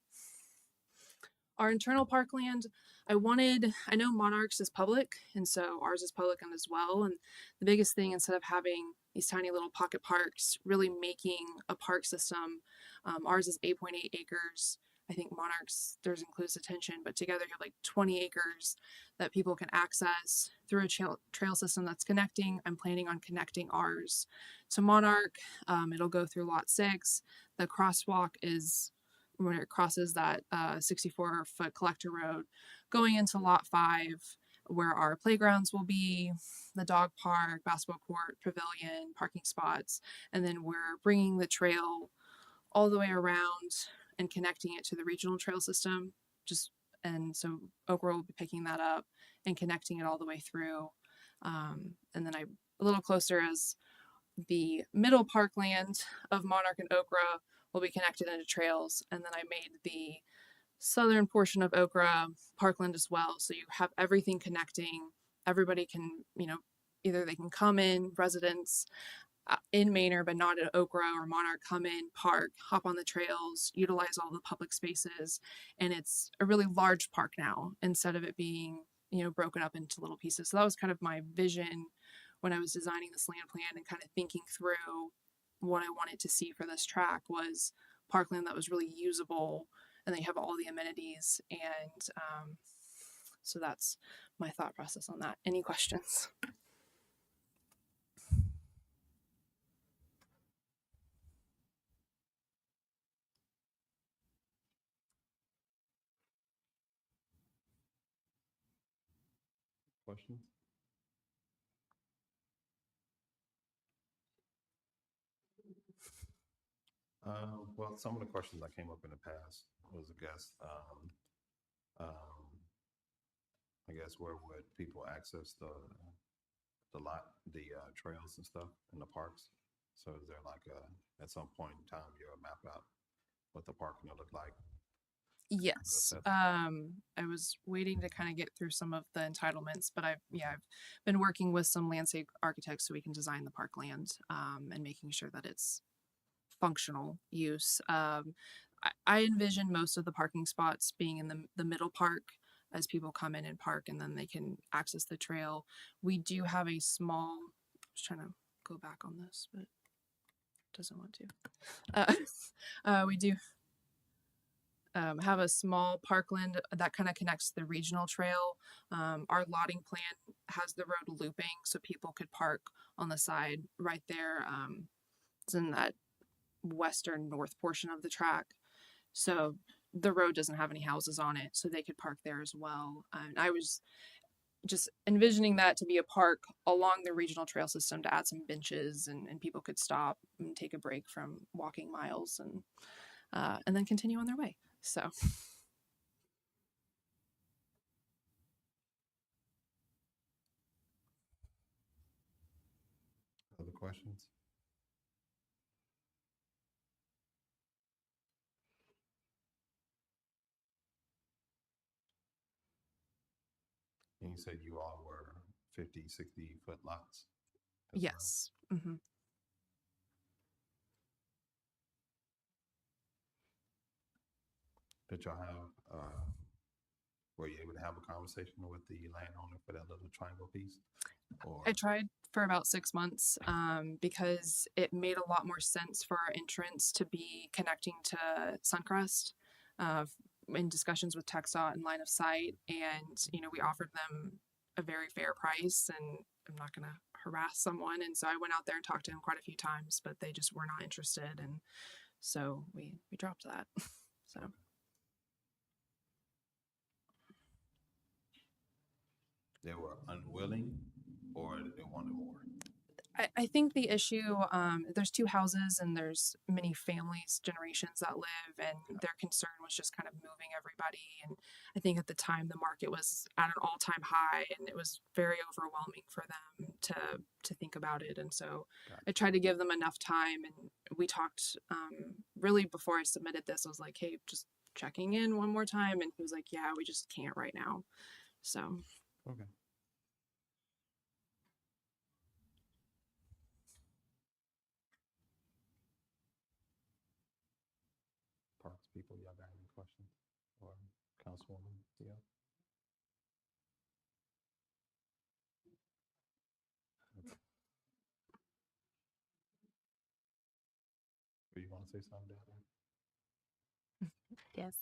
Our internal parkland, I know Monarch's is public, and so ours is public as well. And the biggest thing, instead of having these tiny little pocket parks, really making a park system. Ours is 8.8 acres. I think Monarch's, theirs includes detention, but together you have 20 acres that people can access through a trail system that's connecting. I'm planning on connecting ours to Monarch. It'll go through lot 6. The crosswalk is when it crosses that 64-foot collector road, going into lot 5, where our playgrounds will be, the dog park, basketball court, pavilion, parking spots, and then we're bringing the trail all the way around and connecting it to the regional trail system, just And so Okra will be picking that up and connecting it all the way through. And then a little closer as the middle parkland of Monarch and Okra will be connected into trails. And then I made the southern portion of Okra parkland as well. So you have everything connecting. Everybody can, either they can come in, residents in Manor, but not at Okra or Monarch, come in, park, hop on the trails, utilize all the public spaces. And it's a really large park now instead of it being, broken up into little pieces. So that was kind of my vision when I was designing this land plan and kind of thinking through what I wanted to see for this track was parkland that was really usable and they have all the amenities. And so that's my thought process on that. Any questions? Questions? Well, some of the questions that came up in the past was, I guess, where would people access the trails and stuff in the parks? So is there like at some point in time you'll map out what the parking will look like? Yes. I was waiting to kind of get through some of the entitlements, but I've been working with some landscape architects so we can design the parkland and making sure that it's functional use. I envision most of the parking spots being in the middle park as people come in and park and then they can access the trail. We do have a small, I was trying to go back on this, but it doesn't want to. We do have a small parkland that kind of connects the regional trail. Our lotting plan has the road looping so people could park on the side right there. It's in that western north portion of the track. So the road doesn't have any houses on it, so they could park there as well. And I was just envisioning that to be a park along the regional trail system to add some benches and people could stop and take a break from walking miles and then continue on their way. So Other questions? And you said you all were 50, 60-foot lots? yes. Mm-hmm. Did y'all have, were you able to have a conversation with the landowner for that little triangle piece? Or I tried for about 6 months because it made a lot more sense for our entrance to be connecting to Suncrest in discussions with TxDOT and Line of Sight. And, we offered them a very fair price and I'm not going to harass someone. And so I went out there and talked to him quite a few times, but they just were not interested. And so we dropped that. So. they were unwilling or they wanted more? I think the issue, there's 2 houses and there's many families, generations that live, and their concern was just kind of moving everybody. And I think at the time the market was at an all-time high and it was very overwhelming for them to think about it. And so I tried to give them enough time and we talked really before I submitted this, I was like, hey, just checking in one more time. And he was like, yeah, we just can't right now. So. Okay. Parks people, y'all got any questions? Or Councilwoman Theo? Okay. Do you want to say something down there? Yes.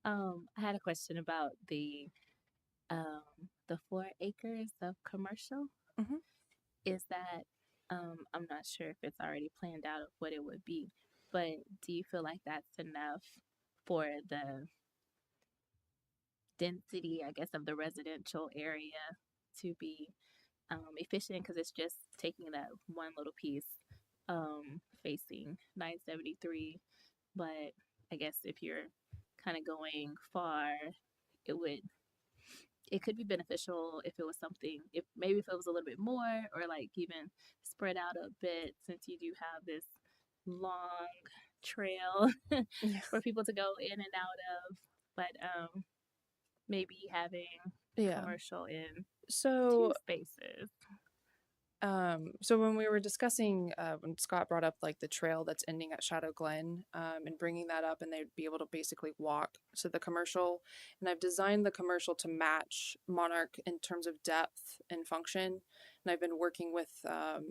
I had a question about the 4 acres of commercial. Mhm. Is that I'm not sure if it's already planned out of what it would be, but do you feel like that's enough for the density, I guess, of the residential area to be efficient? Because it's just taking that one little piece facing 973, but I guess if you're kind of going far, it could be beneficial if it was something, if maybe if it was a little bit more, or like even spread out a bit, since you do have this long trail Yeah. for people to go in and out of. But maybe having Yeah. commercial in two So spaces. So when we were discussing, when Scott brought up like the trail that's ending at Shadow Glen, and bringing that up, and they'd be able to basically walk to the commercial, and I've designed the commercial to match Monarch in terms of depth and function, and I've been working with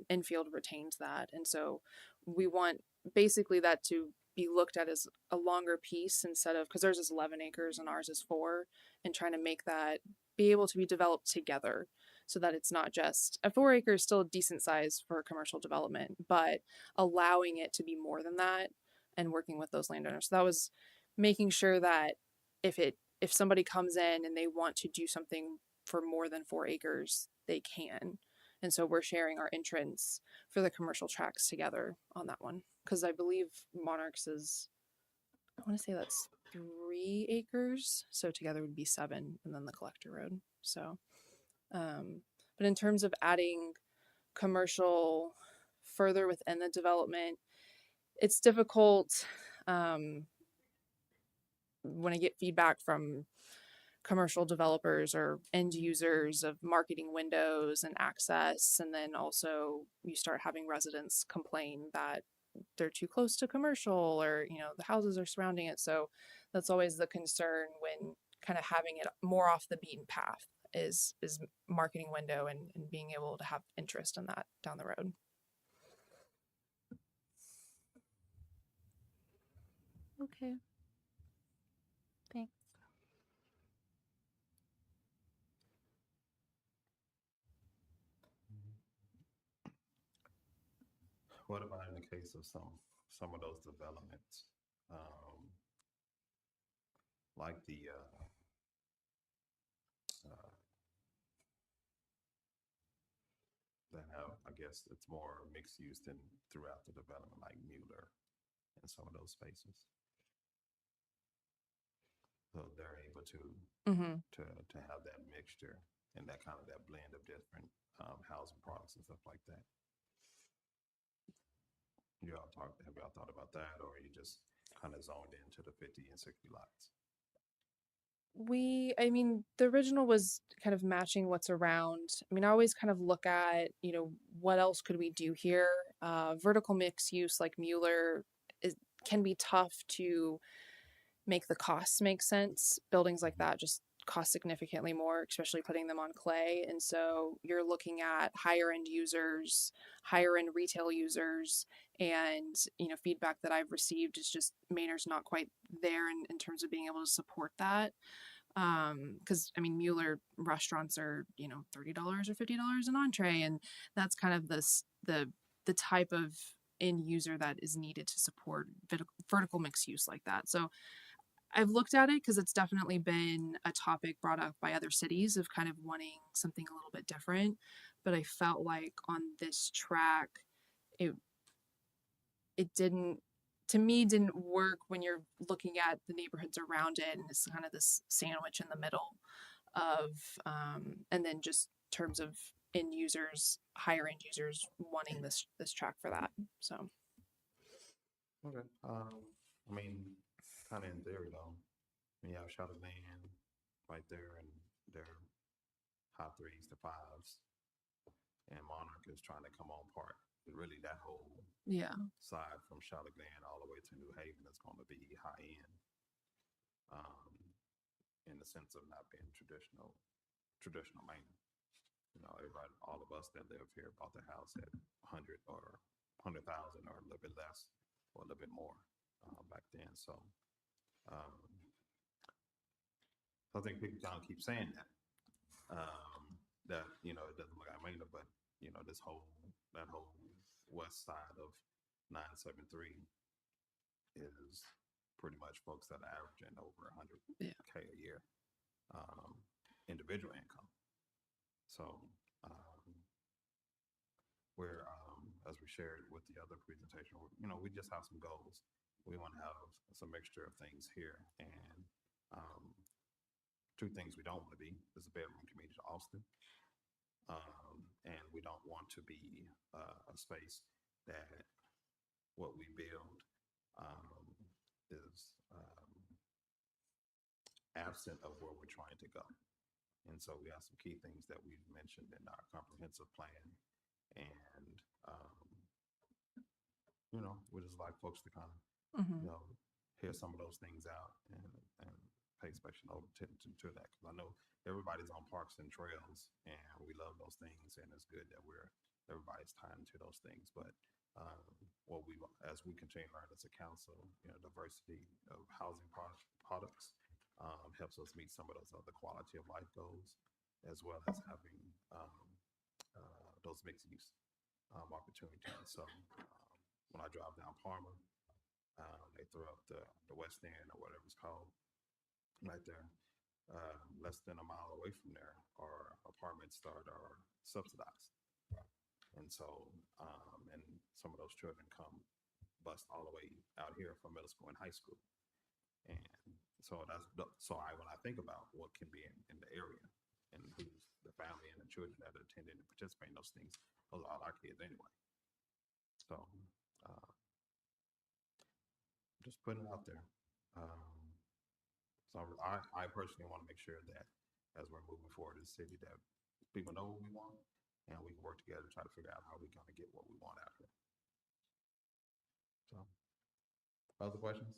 Infield retains that, and so we want basically that to be looked at as a longer piece instead of, because theirs is 11 acres and ours is 4, and trying to make that be able to be developed together, so that it's not just a 4 acre is still a decent size for commercial development, but allowing it to be more than that and working with those landowners. So that was making sure that if somebody comes in and they want to do something for more than 4 acres, they can. And so we're sharing our entrance for the commercial tracks together on that one. Because I believe Monarchs is, I want to say that's 3 acres. So together would be 7, and then the collector road. So but in terms of adding commercial further within the development, it's difficult when I get feedback from commercial developers or end users of marketing windows and access, and then also you start having residents complain that they're too close to commercial, or the houses are surrounding it. So that's always the concern when kind of having it more off the beaten path is marketing window and being able to have interest in that down the road. Okay. Thanks. What about in the case of some of those developments, like the that have, I guess it's more mixed use than throughout the development, like Mueller and some of those spaces. So they're able to to have that mixture and that kind of that blend of different housing products and stuff like that. Have y'all thought about that, or are you just kind of zoned into the 50 and 60 lots? I mean, the original was kind of matching what's around. I mean, I always kind of look at, what else could we do here? Vertical mixed use like Mueller can be tough to make the costs make sense. Buildings like that just cost significantly more, especially putting them on clay. And so you're looking at higher end users, higher end retail users, and feedback that I've received is just Maynard's not quite there in terms of being able to support that. Because I mean, Mueller restaurants are $30 or $50 an entree, and that's kind of the type of end user that is needed to support vertical mixed use like that. So I've looked at it because it's definitely been a topic brought up by other cities of kind of wanting something a little bit different. But I felt like on this track, it didn't work when you're looking at the neighborhoods around it, and it's kind of this sandwich in the middle of, and then just terms of end users, higher end users wanting this track for that. So. Okay. I mean, kind of in theory though, when you have Shadow Glen right there and their high 3s to 5s, and Monarch is trying to come on part. Really, that whole side from Shadow Glen all the way to New Haven is going to be high end, in the sense of not being traditional Maine. Everybody, all of us that live here bought the house at 100 or 100,000 or a little bit less or a little bit more back then. So I think people kind of keep saying that it doesn't look like Maine, but that whole west side of 973 is pretty much folks that are averaging over 100K a year individual income. So we're as we shared with the other presentation, we just have some goals. We want to have some mixture of things here, and two things we don't want to be is a bedroom community to Austin. And we don't want to be a space that what we build is absent of where we're trying to go. And so we have some key things that we've mentioned in our comprehensive plan. And, you know, we just like folks to kind of, you know, hear some of those things out and pay special attention to that. Because I know everybody's on parks and trails and we love those things. And it's good that everybody's tying into those things. But as we continue to learn as a council, you know, diversity of housing products helps us meet some of those other quality of life goals, as well as having those mixed use opportunities. So when I drive down Palmer, they throw up the West End or whatever it's called right there. Less than a mile away from there are apartments that are subsidized. And so, and some of those children come bust all the way out here from middle school and high school. And so when I think about what can be in the area and who's the family and the children that are attending and participate in those things, those are all our kids anyway. So just putting it out there. So I personally want to make sure that as we're moving forward in the city, that people know what we want and we can work together to try to figure out how we're going to get what we want out of it. So, other questions?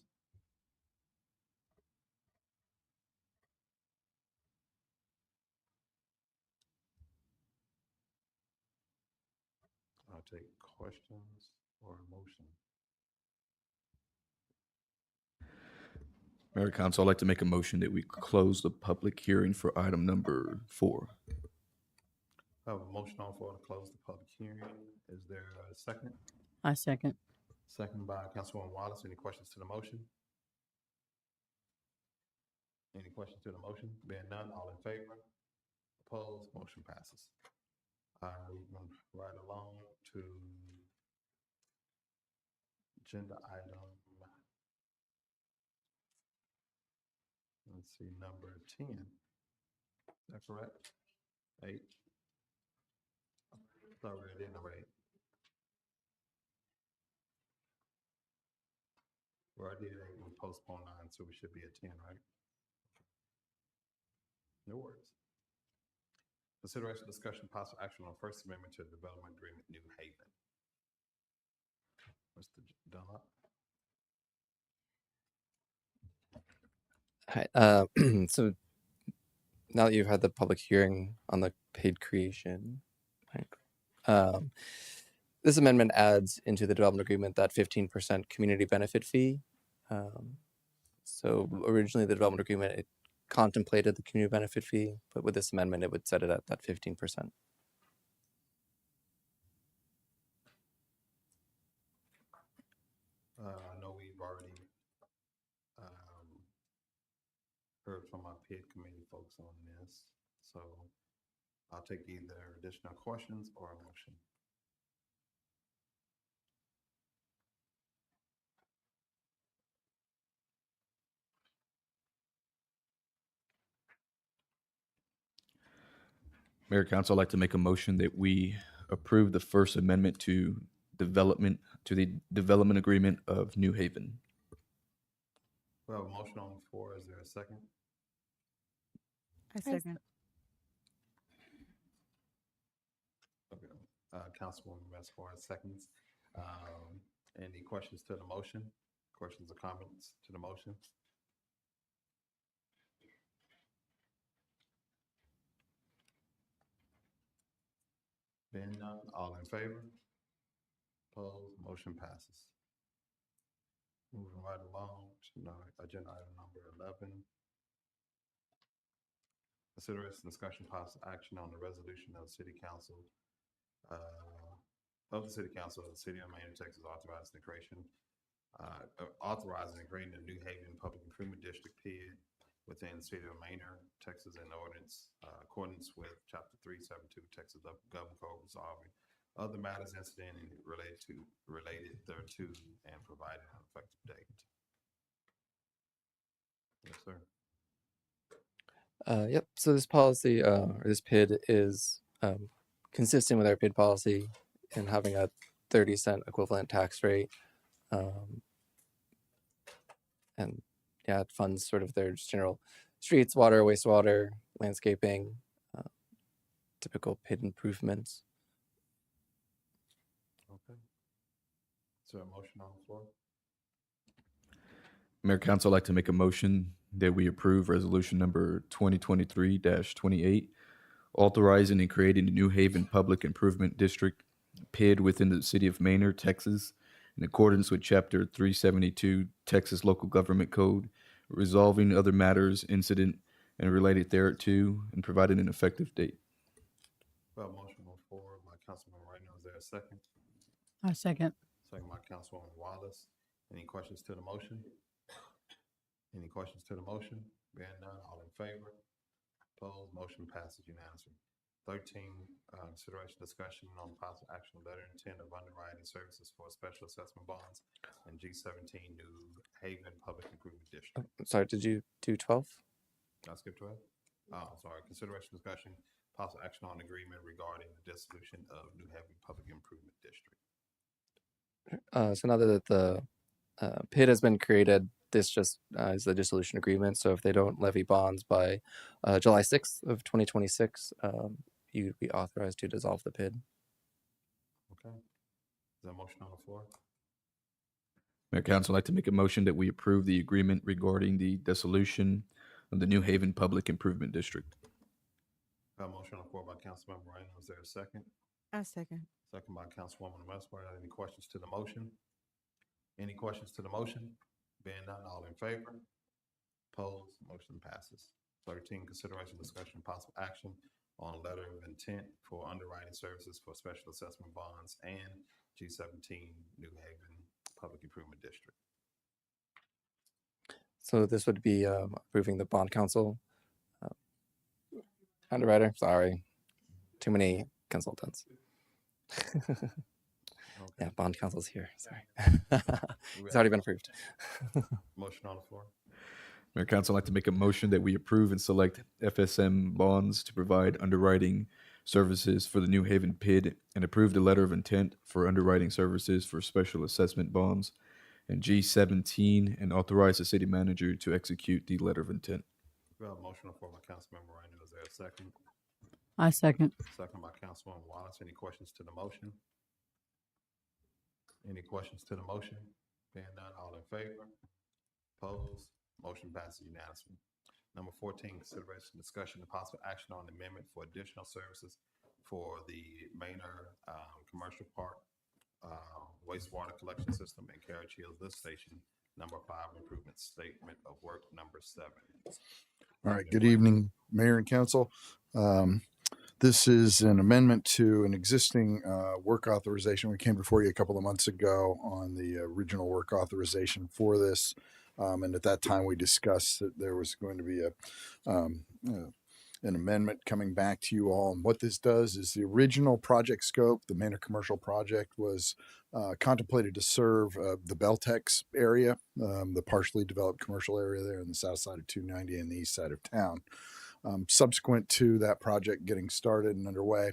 I'll take questions or a motion. Mayor, Council, I'd like to make a motion that we close the public hearing for item number 4. I have a motion on the floor to close the public hearing. Is there a second? I second. Second by Councilwoman Wallace. Any questions to the motion? Any questions to the motion? Being none, all in favor? Opposed? Motion passes. Moving right along to agenda item, let's see, number 10. Is that correct? 8. Sorry, I didn't know 8. We already did 8, we postponed 9, so we should be at 10, right? No worries. Consideration, discussion, possible action on First Amendment to the Development Agreement, New Haven. Mr. Dunlop. Hi. So now that you've had the public hearing on the paid creation, this amendment adds into the development agreement that 15% community benefit fee. So originally the development agreement, it contemplated the community benefit fee, but with this amendment, it would set it at that 15%. I know we've already heard from our PID committee folks on this, so I'll take either additional questions or a motion. Mayor, Council, I'd like to make a motion that we approve the First Amendment to the development agreement of New Haven. We have a motion on the floor. Is there a second? I second. Okay. Councilwoman Mesfar seconds. Any questions to the motion? Questions or comments to the motion? Being none, all in favor? Opposed? Motion passes. Moving right along to agenda item number 11. Consideration, discussion, possible action on the resolution of the City Council of the City of Manor, Texas, authorizing the creation, authorizing and creating a New Haven Public Improvement District PID within the City of Manor, Texas, in ordinance accordance with Chapter 372 Texas Government Code, resolving other matters incident and related thereto, and providing an effective date. Yes, sir. Yep. So this policy, or this PID, is consistent with our PID policy in having a 30-cent equivalent tax rate, and yeah, it funds sort of their just general streets, water, wastewater, landscaping, typical PID improvements. Okay. Is there a motion on the floor? Mayor Council, I'd like to make a motion that we approve resolution number 2023-28, authorizing and creating a New Haven Public Improvement District, PID, within the city of Maynard, Texas, in accordance with Chapter 372 Texas Local Government Code, resolving other matters incident and related thereto, and providing an effective date. Well, motion on the floor by Councilman Moreno. Is there a second? I second. Second by Councilwoman Wallace. Any questions to the motion? Any questions to the motion? Being none, all in favor? Opposed? Motion passes unanimously. 13, consideration discussion on possible action letter intent of underwriting services for special assessment bonds and G17 New Haven Public Improvement District. Sorry, did you do 12? Did I skip 12? Oh, sorry. Consideration discussion, possible action on agreement regarding the dissolution of New Haven Public Improvement District. So now that the PID has been created, this just is the dissolution agreement. So if they don't levy bonds by July 6th of 2026, you'd be authorized to dissolve the PID. Okay. Is there a motion on the floor? Mayor Council, I'd like to make a motion that we approve the agreement regarding the dissolution of the New Haven Public Improvement District. A motion on the floor by Councilmember Moreno. Is there a second? I second. Second by Councilwoman Westbrook. Any questions to the motion? Any questions to the motion? Being none, all in favor? Opposed? Motion passes. 13, consideration, discussion, possible action on a letter of intent for underwriting services for special assessment bonds and G17 New Haven Public Improvement District. So this would be approving the bond counsel. Underwriter, sorry. Too many consultants. Yeah, bond counsel's here. Sorry. It's already been approved. Motion on the floor. Mayor Council, I'd like to make a motion that we approve and select FSM Bonds to provide underwriting services for the New Haven PID and approve the letter of intent for underwriting services for special assessment bonds and G17 and authorize the city manager to execute the letter of intent. We have a motion on the floor by Councilmember Moreno. Is there a second? I second. Second by Councilwoman Wallace. Any questions to the motion? Any questions to the motion? Being none, all in favor? Opposed? Motion passes unanimously. Number 14, consideration, discussion, and possible action on amendment for additional services for the Maynard Commercial Park wastewater collection system and Carriage Hills Lift Station, number 5, improvement statement of work number 7. All right. Good evening, Mayor and Council. This is an amendment to an existing work authorization. We came before you a couple of months ago on the original work authorization for this. And at that time, we discussed that there was going to be an amendment coming back to you all. And what this does is the original project scope, the Maynard Commercial Project, was contemplated to serve the Beltex area, the partially developed commercial area there on the south side of 290 and the east side of town. Subsequent to that project getting started and underway,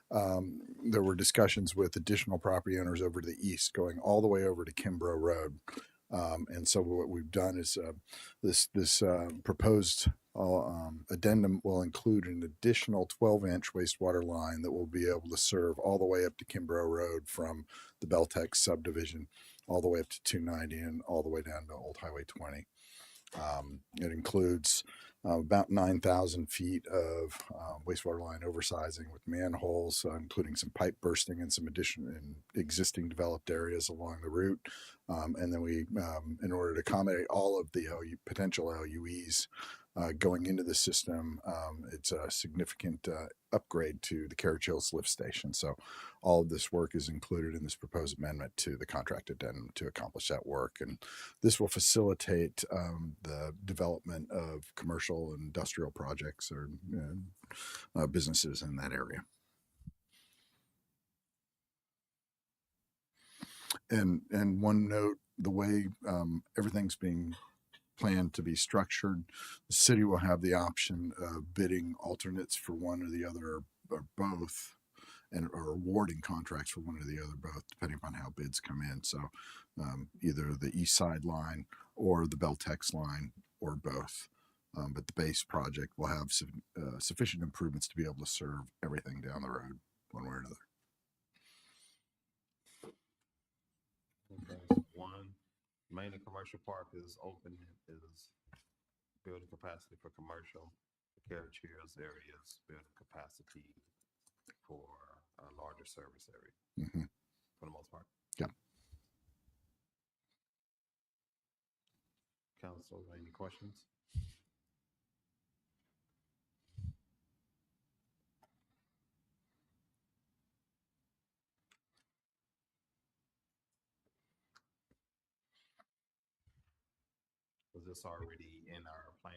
there were discussions with additional property owners over to the east, going all the way over to Kimbrough Road. And so what we've done is this proposed addendum will include an additional 12-inch wastewater line that will be able to serve all the way up to Kimbrough Road from the Beltex subdivision, all the way up to 290 and all the way down to Old Highway 20. It includes about 9,000 feet of wastewater line oversizing with manholes, including some pipe bursting and some additional in existing developed areas along the route. And then we, in order to accommodate all of the potential LUEs going into the system, it's a significant upgrade to the Carriage Hills Lift Station. So all of this work is included in this proposed amendment to the contract addendum to accomplish that work. And this will facilitate the development of commercial and industrial projects or businesses in that area. And one note, the way everything's being plan to be structured. The city will have the option of bidding alternates for one or the other or both, and or awarding contracts for one or the other, both, depending upon how bids come in. So either the east side line or the Beltex line or both. But the base project will have sufficient improvements to be able to serve everything down the road one way or another. Okay, one, Main and Commercial Park is open, is building capacity for commercial. The Carriage Hills area is building capacity for a larger service area for the most part. Yeah. Council, any questions? Was this already in our plan?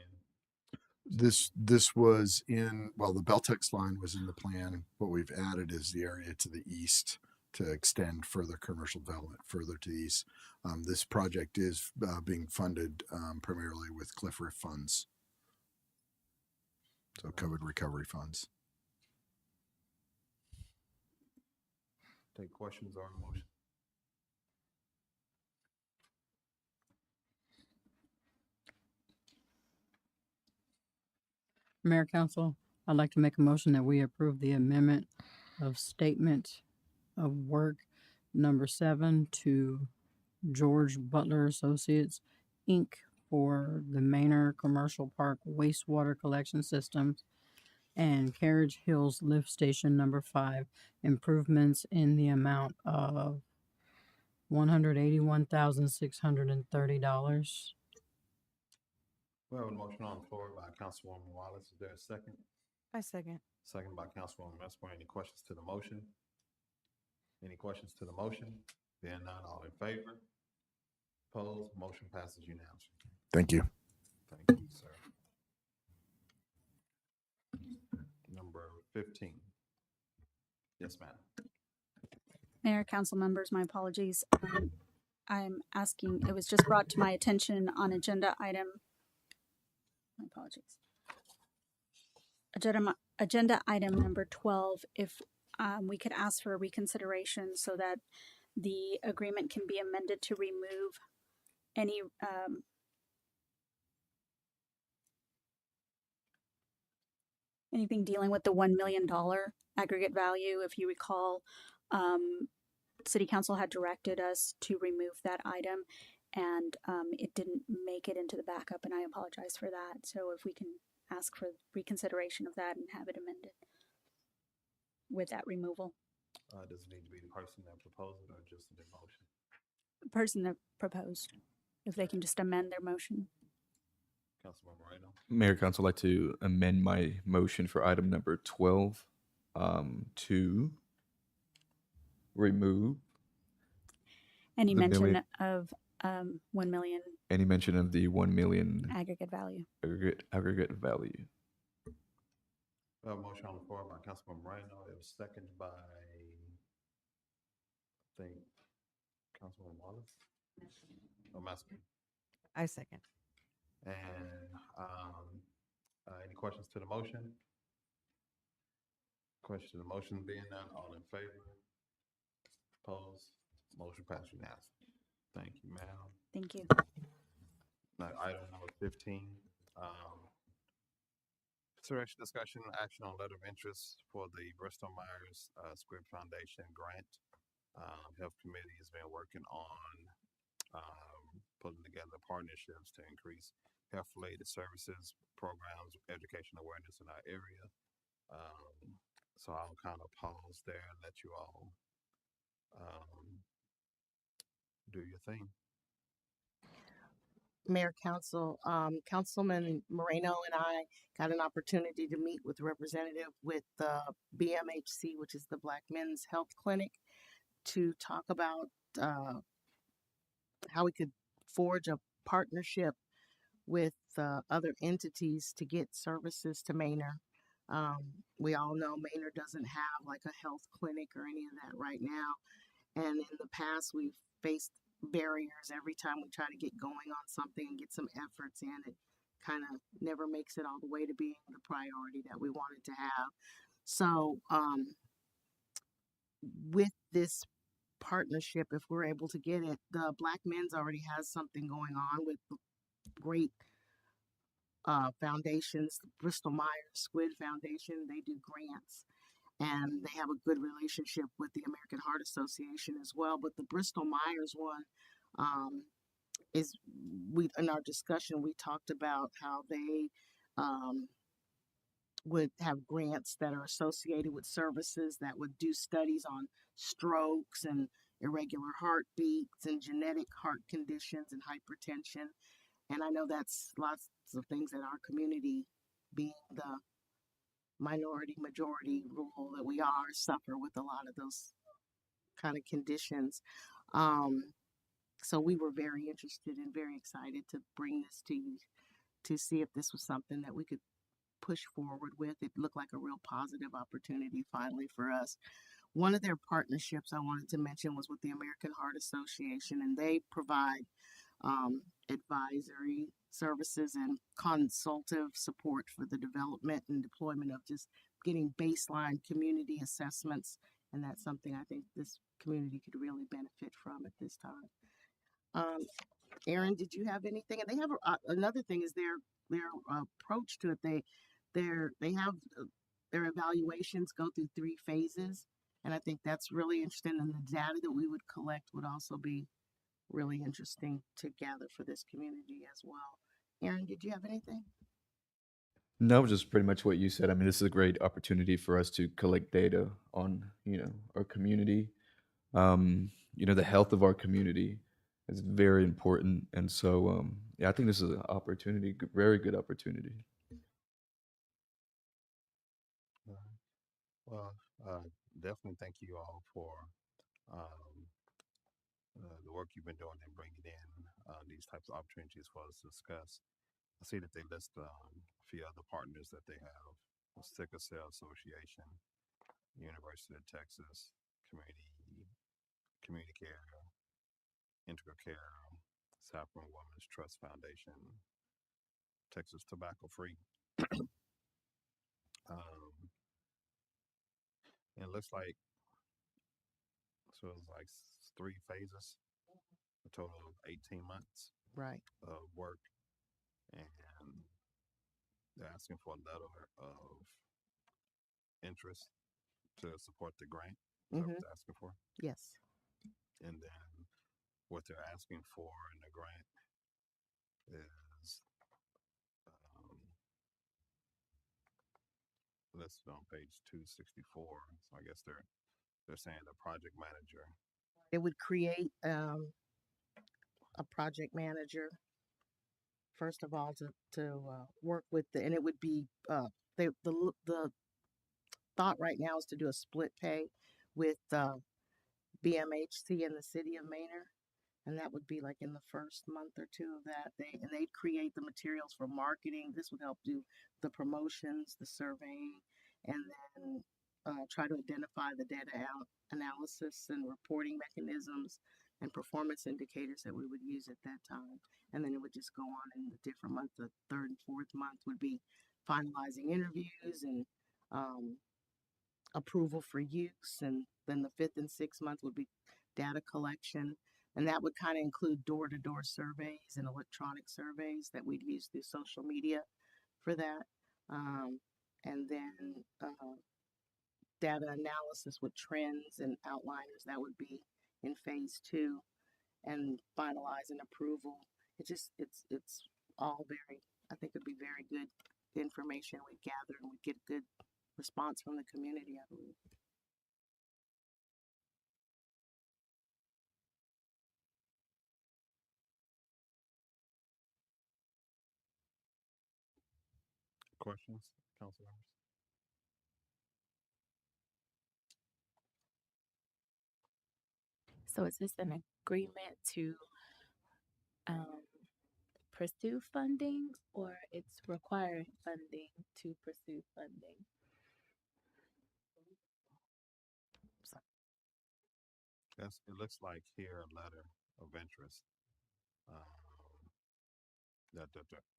This was in, well, the Beltex line was in the plan. What we've added is the area to the east to extend further commercial development further to the east. This project is being funded primarily with Cliff Riff funds, so COVID recovery funds. Take questions or a motion? Mayor, Council, I'd like to make a motion that we approve the amendment of statement of work number 7 to George Butler Associates, Inc. for the Manor Commercial Park wastewater collection systems and Carriage Hills Lift Station number 5 improvements in the amount of $181,630. We have a motion on the floor by Councilwoman Wallace. Is there a second? I second. Second by Councilwoman Westmore. Any questions to the motion? Any questions to the motion? Being none, all in favor? Opposed? Motion passes unanimously. Thank you. Thank you, sir. Number 15. Yes, ma'am. Mayor, council members, my apologies. I'm asking, it was just brought to my attention on agenda item. My apologies. Agenda item number 12, if we could ask for a reconsideration so that the agreement can be amended to remove any anything dealing with the $1 million aggregate value. If you recall, City Council had directed us to remove that item, and it didn't make it into the backup, and I apologize for that. So if we can ask for reconsideration of that and have it amended with that removal. Does it need to be the person that proposed it or just the motion? The person that proposed, if they can just amend their motion. Councilman Moreno. Mayor, Council, I'd like to amend my motion for item number 12 to remove Any the mention million- of 1 million any mention of the 1 million aggregate value. aggregate value. We have a motion on the floor by Councilman Moreno. It was seconded by, I think, Councilman Wallace. Oh, Master. I second. And any questions to the motion? Question to the motion being none, all in favor? Opposed? Motion passed unanimously. Thank you, ma'am. Thank you. Now, item number 15. Consideration, discussion, and action on letter of interest for the Bristol Myers Squibb Foundation grant. Health Committee has been working on putting together partnerships to increase health-related services, programs, education awareness in our area. So I'll kind of pause there and let you all do your thing. Mayor, Council, Councilman Moreno and I got an opportunity to meet with a representative with the BMHC, which is the Black Men's Health Clinic, to talk about how we could forge a partnership with other entities to get services to Manor. We all know Manor doesn't have like a health clinic or any of that right now. And in the past, we've faced barriers every time we try to get going on something and get some efforts in. It kind of never makes it all the way to being the priority that we wanted to have. So, with this partnership, if we're able to get it, the Black Men's already has something going on with great foundations. Bristol Myers Squibb Foundation, they do grants, and they have a good relationship with the American Heart Association as well. But the Bristol Myers one, is, we, in our discussion, we talked about how they would have grants that are associated with services that would do studies on strokes and irregular heartbeats and genetic heart conditions and hypertension. And I know that's lots of things that our community, being the minority majority rule that we are, suffer with a lot of those kind of conditions. So we were very interested and very excited to bring this to you to see if this was something that we could push forward with. It looked like a real positive opportunity finally for us. One of their partnerships I wanted to mention was with the American Heart Association, and they provide advisory services and consultative support for the development and deployment of just getting baseline community assessments. And that's something I think this community could really benefit from at this time. Aaron, did you have anything? And they have another thing is their approach to it. They have their evaluations go through 3 phases, and I think that's really interesting. And the data that we would collect would also be really interesting to gather for this community as well. Aaron, did you have anything? No, just pretty much what you said. I mean, this is a great opportunity for us to collect data on, our community. The health of our community is very important. And so, yeah, I think this is an opportunity, very good opportunity. Well, definitely thank you all for um, the work you've been doing and bringing in these types of opportunities for us to discuss. I see that they list a few other partners that they have: the Sickle Cell Association, University of Texas, Community Care, Integral Care, Saffron Women's Trust Foundation, Texas Tobacco Free. And it looks like, so it's like 3 phases, a total of 18 months Right. of work, and they're asking for a letter of interest to support the grant. Is that what they're asking for? Yes. And then what they're asking for in the grant is listed on page 264. So I guess they're saying the project manager. It would create a project manager, first of all, to work with and it would be the thought right now is to do a split pay with BMHC in the city of Manor, and that would be like in the first month or 2 of that. They'd create the materials for marketing. This would help do the promotions, the surveying, and then try to identify the data analysis and reporting mechanisms and performance indicators that we would use at that time. And then it would just go on in the different months. The 3rd and 4th month would be finalizing interviews and approval for use. And then the 5th and 6th month would be data collection. And that would kind of include door-to-door surveys and electronic surveys that we'd use through social media for that. And then data analysis with trends and outliners, that would be in phase 2, and finalizing approval. It's all very, I think it'd be very good information we'd gather, and we'd get a good response from the community, I believe. Questions, council members? So is this an agreement to pursue funding, or it's requiring funding to pursue funding? It looks like here a letter of interest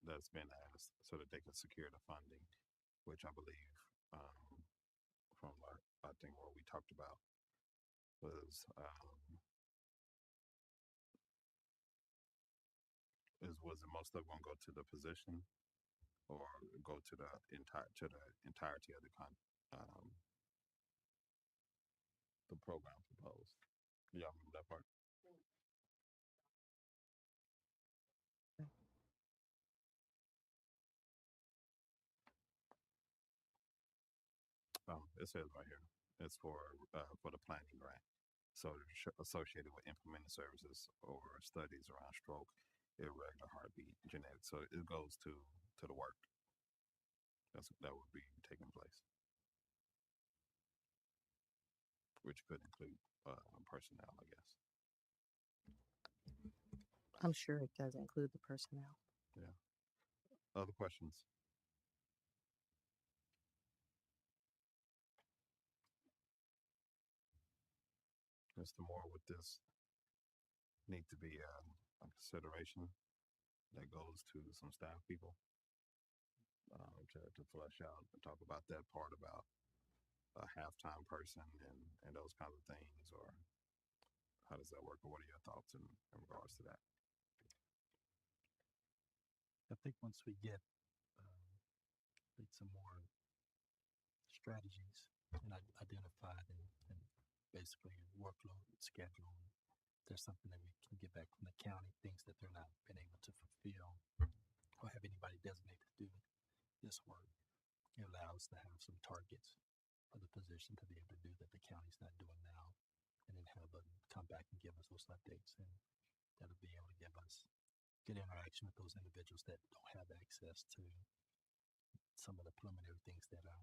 that's been asked so that they can secure the funding, which I believe from I think what we talked about was was it most of them gonna go to the position or go to the entirety of the program proposed? Do y'all remember that part? It says right here. It's for the planning grant. So associated with implementing services or studies around stroke, irregular heartbeat, genetics. So it goes to the work that would be taking place, which could include personnel, I guess. I'm sure it does include the personnel. Yeah. Other questions? Mr. Moore, would this need to be a consideration that goes to some staff people to flesh out and talk about that part about a halftime person and those kinds of things, or how does that work, or what are your thoughts in regards to that? I think once we get some more strategies and identified and basically workload schedule, there's something that we can get back from the county, things that they're not been able to fulfill or have anybody designated to do this work. It allows to have some targets for the position to be able to do that the county's not doing now, and then have them come back and give us those updates, and that'll be able to give us good interaction with those individuals that don't have access to some of the preliminary things that a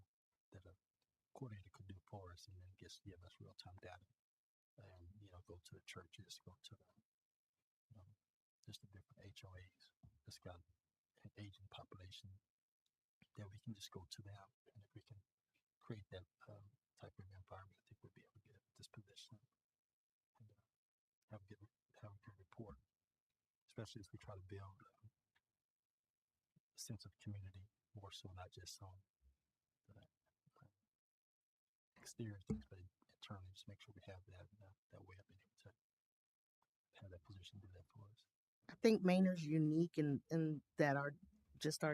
coordinator could do for us, and then give us real-time data, and go to the churches, go to the just the different HOAs that's got an aging population, that we can just go to them, and if we can create that type of environment, I think we'll be able to get this position and have a good report, especially as we try to build a sense of community more so, not just on the exterior things, but internally, just make sure we have that way of being able to have that position do that for us. I think Maynard's unique in that our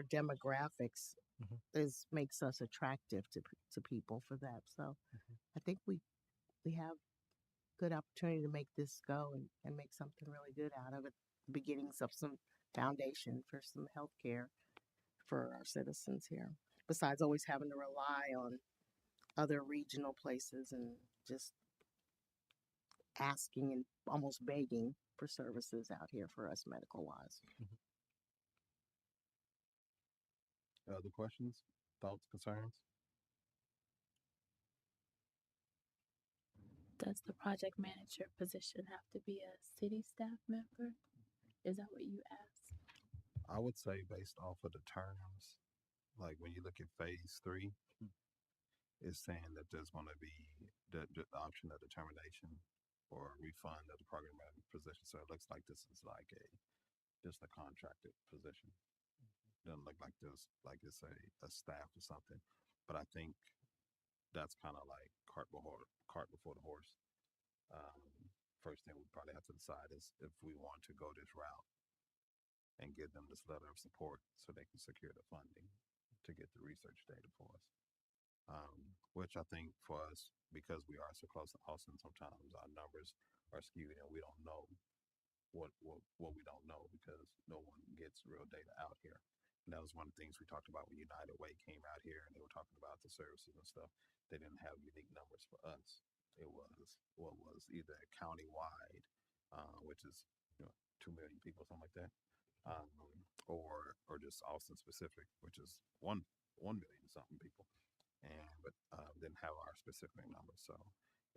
demographics makes us attractive to people for that. So I think we have good opportunity to make this go and make something really good out of it. Beginnings of some foundation for some health care for our citizens here. Besides always having to rely on other regional places and just asking and almost begging for services out here for us medical wise. Other questions, thoughts, concerns? Does the project manager position have to be a city staff member? Is that what you asked? I would say based off of the terms, like when you look at phase 3, it's saying that there's going to be the option of determination or refund of the program manager position. So it looks like this is like just a contracted position. Doesn't look like this, like it's a staff or something. But I think that's kind of like cart before the horse. First thing we probably have to decide is if we want to go this route and give them this letter of support so they can secure the funding to get the research data for us. Which I think for us, because we are so close to Austin, sometimes our numbers are skewed and we don't know what we don't know because no one gets real data out here. And that was one of the things we talked about when United Way came out here and they were talking about the services and stuff. They didn't have unique numbers for us. It was what was either countywide, which is 2 million people, something like that, or just Austin specific, which is 1 million something people, but didn't have our specific numbers. So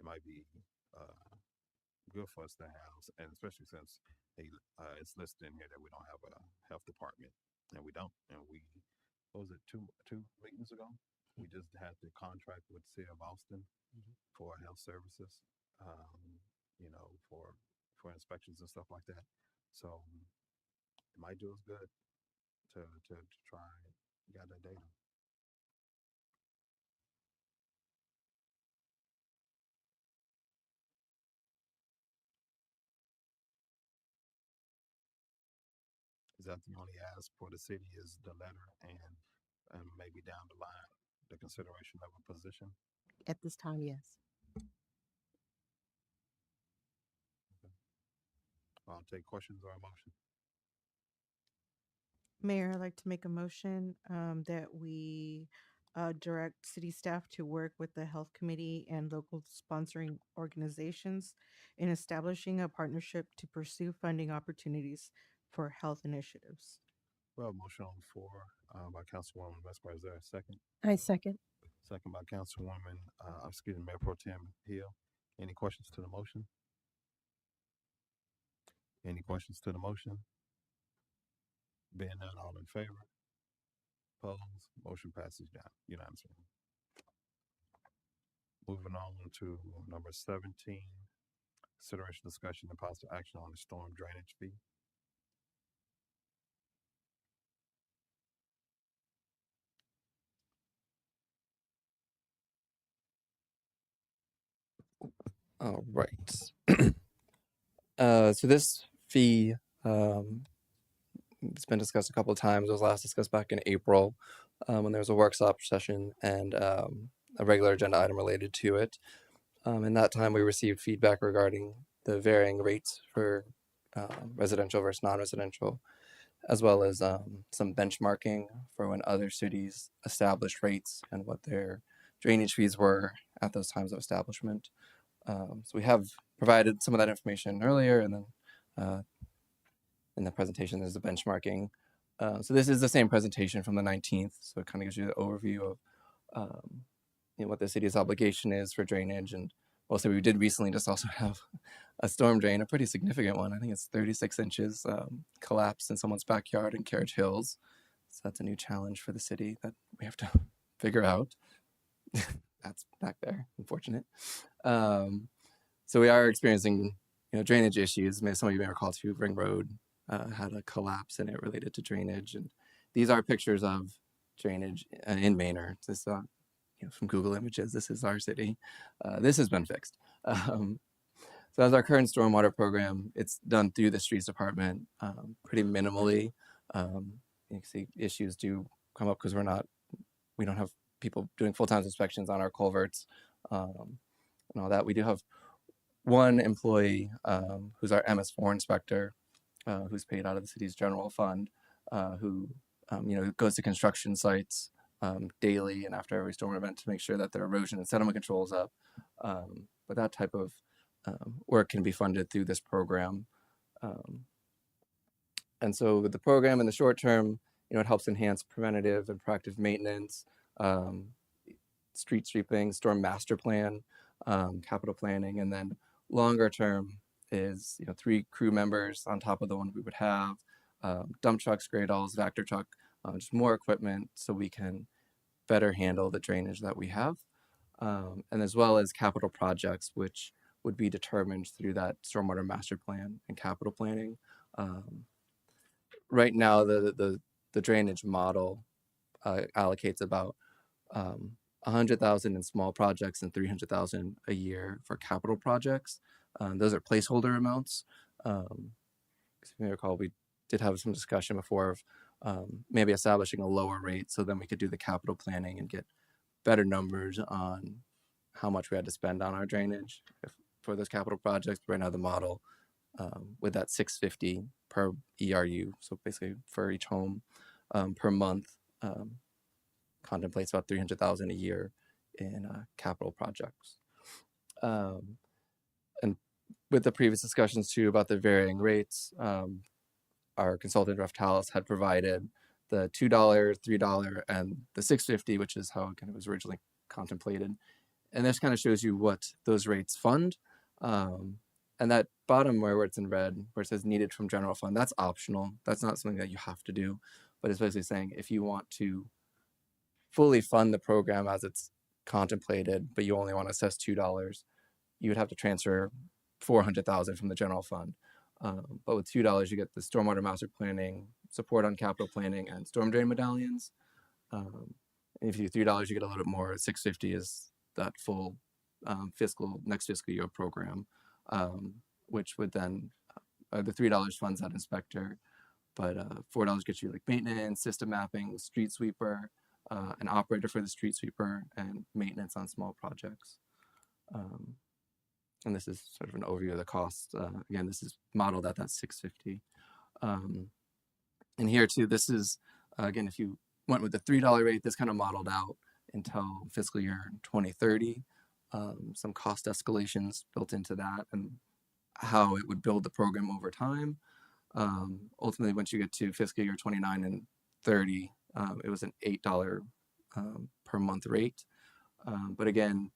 it might be good for us to have, and especially since it's listed in here that we don't have a health department, and we don't, and what was it, two meetings ago? We just had the contract with City of Austin for health services, for for inspections and stuff like that. So it might do us good to try and gather data. Is that the only ask for the city is the letter and maybe down the line the consideration of a position? At this time, yes. I'll take questions or a motion. Mayor, I'd like to make a motion that we direct city staff to work with the health committee and local sponsoring organizations in establishing a partnership to pursue funding opportunities for health initiatives. Well, motion on the floor by Councilwoman Vesper. Is there a second? I second. Second by Councilwoman, Mayor Pro Tem Hill. Any questions to the motion? Any questions to the motion? Being none, all in favor? Opposed? Motion passes down unanimously. Moving on to number 17, consideration, discussion, and possible action on the storm drainage fee. All right. So this fee, it's been discussed a couple of times. It was last discussed back in April when there was a workshop session and a regular agenda item related to it. In that time, we received feedback regarding the varying rates for residential versus non-residential, as well as some benchmarking for when other cities established rates and what their drainage fees were at those times of establishment. So we have provided some of that information earlier, and then in the presentation there's the benchmarking. So this is the same presentation from the 19th, so it kind of gives you the overview of what the city's obligation is for drainage. And also we did recently just also have a storm drain, a pretty significant one. I think it's 36 inches collapsed in someone's backyard in Carriage Hills. So that's a new challenge for the city that we have to figure out. That's back there, unfortunate. So we are experiencing, drainage issues. Some of you may recall too, Ring Road had a collapse and it related to drainage. And these are pictures of drainage in Manor. This from Google Images. This is our city. This has been fixed. So as our current stormwater program, it's done through the streets department pretty minimally. You can see issues do come up because we don't have people doing full-time inspections on our culverts and all that. We do have one employee who's our MS4 inspector, who's paid out of the city's general fund, who goes to construction sites daily and after every storm event to make sure that their erosion and sediment control is up. But that type of work can be funded through this program. And so with the program in the short term, it helps enhance preventative and proactive maintenance, street sweeping, storm master plan, capital planning, and then longer term is 3 crew members on top of the one we would have, dump trucks, gradles, Vector truck, just more equipment so we can better handle the drainage that we have, and as well as capital projects, which would be determined through that stormwater master plan and capital planning. Right now, the drainage model allocates about 100,000 in small projects and 300,000 a year for capital projects. Those are placeholder amounts. If you may recall, we did have some discussion before of maybe establishing a lower rate so then we could do the capital planning and get better numbers on how much we had to spend on our drainage for those capital projects. Right now, the model with that $650 per ERU, so basically for each home per month, contemplates about 300,000 a year in capital projects. And with the previous discussions too about the varying rates, our consultant Raftalis had provided the $2, $3, and the $650, which is how it was originally contemplated. And this kind of shows you what those rates fund. And that bottom where it's in red, where it says needed from general fund, that's optional. That's not something that you have to do, but it's basically saying if you want to fully fund the program as it's contemplated, but you only want to assess $2, you would have to transfer $400,000 from the general fund. But with $2, you get the stormwater master planning, support on capital planning, and storm drain medallions. And if you do $3, you get a little bit more. $650 is that full next fiscal year program, which would then the $3 funds that inspector, but $4 gets you like maintenance, system mapping, street sweeper, an operator for the street sweeper, and maintenance on small projects. And this is sort of an overview of the cost. Again, this is modeled at that $650. And here too, this is, again, if you went with the $3 rate, this kind of modeled out until fiscal year 2030. Some cost escalations built into that and how it would build the program over time. Ultimately, once you get to fiscal year 29 and 30, it was an $8 per month rate. But again,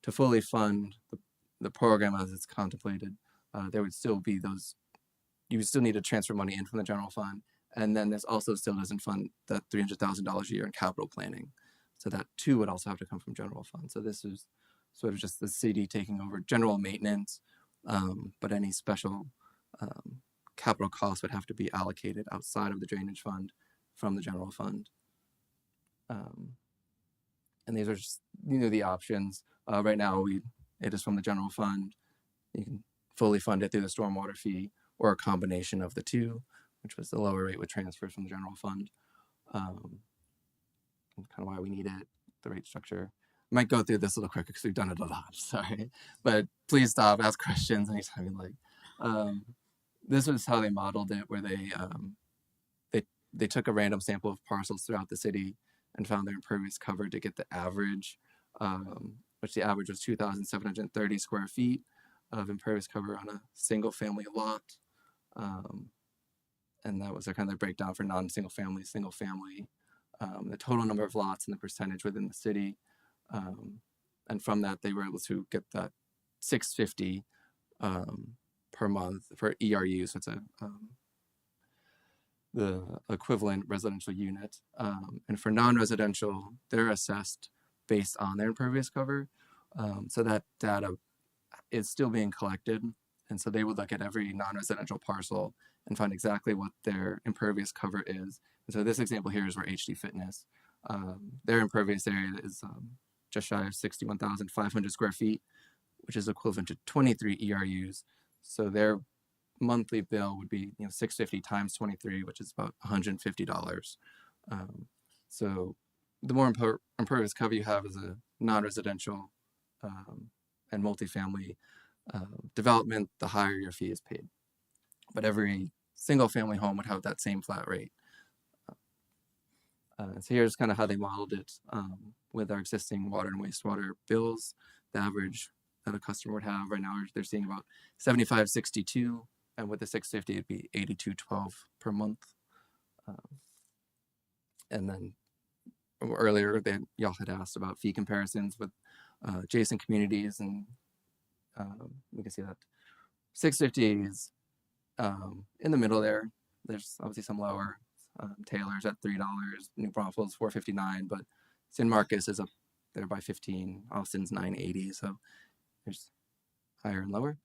to fully fund the program as it's contemplated, there would still be those, you would still need to transfer money in from the general fund. And then this also still doesn't fund that $300,000 a year in capital planning. So that too would also have to come from general fund. So this is sort of just the city taking over general maintenance, but any special capital costs would have to be allocated outside of the drainage fund from the general fund. And these are just, the options. Right now, it is from the general fund. You can fully fund it through the stormwater fee or a combination of the two, which was the lower rate with transfers from the general fund. And kind of why we need it, the rate structure. I might go through this a little quicker because we've done it a lot, sorry. But please stop, ask questions anytime you like. This was how they modeled it, where they took a random sample of parcels throughout the city and found their impervious cover to get the average, which the average was 2,730 square feet of impervious cover on a single family lot. And that was their kind of breakdown for non-single family, single family, the total number of lots and the percentage within the city. And from that, they were able to get that $650 per month for ERU. So it's the equivalent residential unit. And for non-residential, they're assessed based on their impervious cover. So that data is still being collected. And so they would look at every non-residential parcel and find exactly what their impervious cover is. And so this example here is where HD Fitness, their impervious area is just shy of 61,500 square feet, which is equivalent to 23 ERUs. So their monthly bill would be $650 times 23, which is about $150. So the more impervious cover you have as a non-residential and multifamily development, the higher your fee is paid. But every single family home would have that same flat rate. So here's kind of how they modeled it with our existing water and wastewater bills. The average that a customer would have right now, they're seeing about $75.62, and with the $650, it'd be $82.12 per month. And then earlier, y'all had asked about fee comparisons with adjacent communities, and we can see that $650 is in the middle there. There's obviously some lower. Taylor's at $3, New Braunfels $4.59, but San Marcos is up there by 15. Austin's $9.80, so there's higher and lower.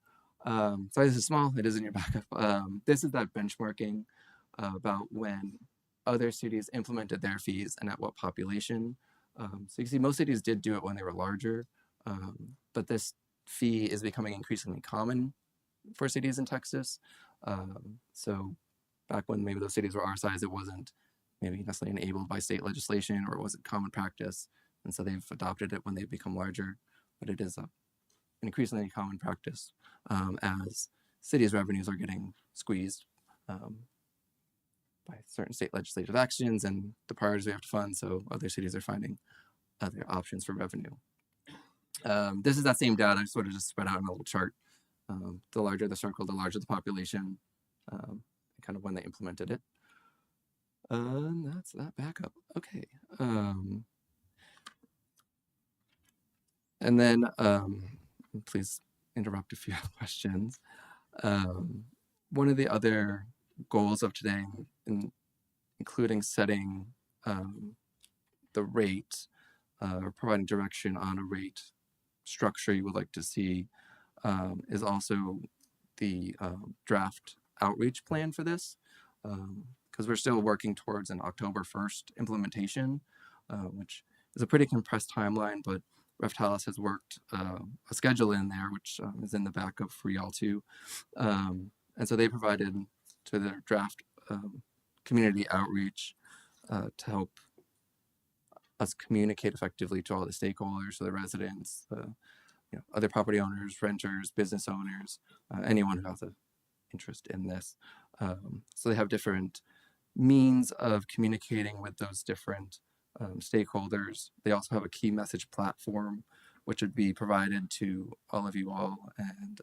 So this is small. It is in your backup. This is that benchmarking about when other cities implemented their fees and at what population. So you can see most cities did do it when they were larger, but this fee is becoming increasingly common for cities in Texas. So back when maybe those cities were our size, it wasn't maybe necessarily enabled by state legislation, or it wasn't common practice. And so they've adopted it when they've become larger, but it is an increasingly common practice as cities' revenues are getting squeezed by certain state legislative actions and the priorities we have to fund. So other cities are finding other options for revenue. This is that same data, sort of just spread out in a little chart. The larger the circle, the larger the population, kind of when they implemented it. That's that backup. Okay. And then please interrupt if you have questions. One of the other goals of today, including setting the rate or providing direction on a rate structure you would like to see, is also the draft outreach plan for this, because we're still working towards an October 1st implementation, which is a pretty compressed timeline, but Reftalis has worked a schedule in there, which is in the backup for y'all too. And so they provided to their draft community outreach to help us communicate effectively to all the stakeholders, so the residents, the other property owners, renters, business owners, anyone who has an interest in this. So they have different means of communicating with those different stakeholders. They also have a key message platform, which would be provided to all of you all and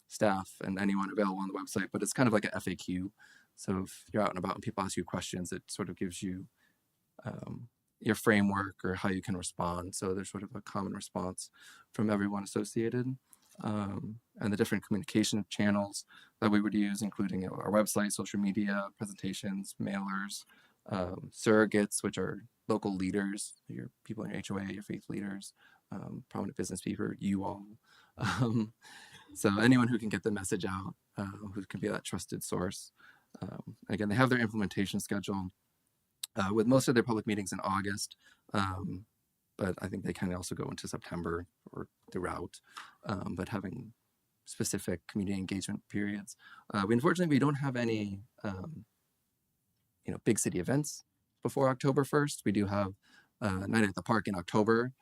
staff and anyone available on the website, but it's kind of like an FAQ. So if you're out and about and people ask you questions, it sort of gives you your framework or how you can respond. So there's sort of a common response from everyone associated. And the different communication channels that we would use, including our website, social media, presentations, mailers, surrogates, which are local leaders, your people in your HOA, your faith leaders, prominent business people, you all. So anyone who can get the message out, who can be that trusted source. Again, they have their implementation schedule with most of their public meetings in August, but I think they kind of also go into September or throughout, but having specific community engagement periods. Unfortunately, we don't have any, big city events before October 1st. We do have Night at the Park in October,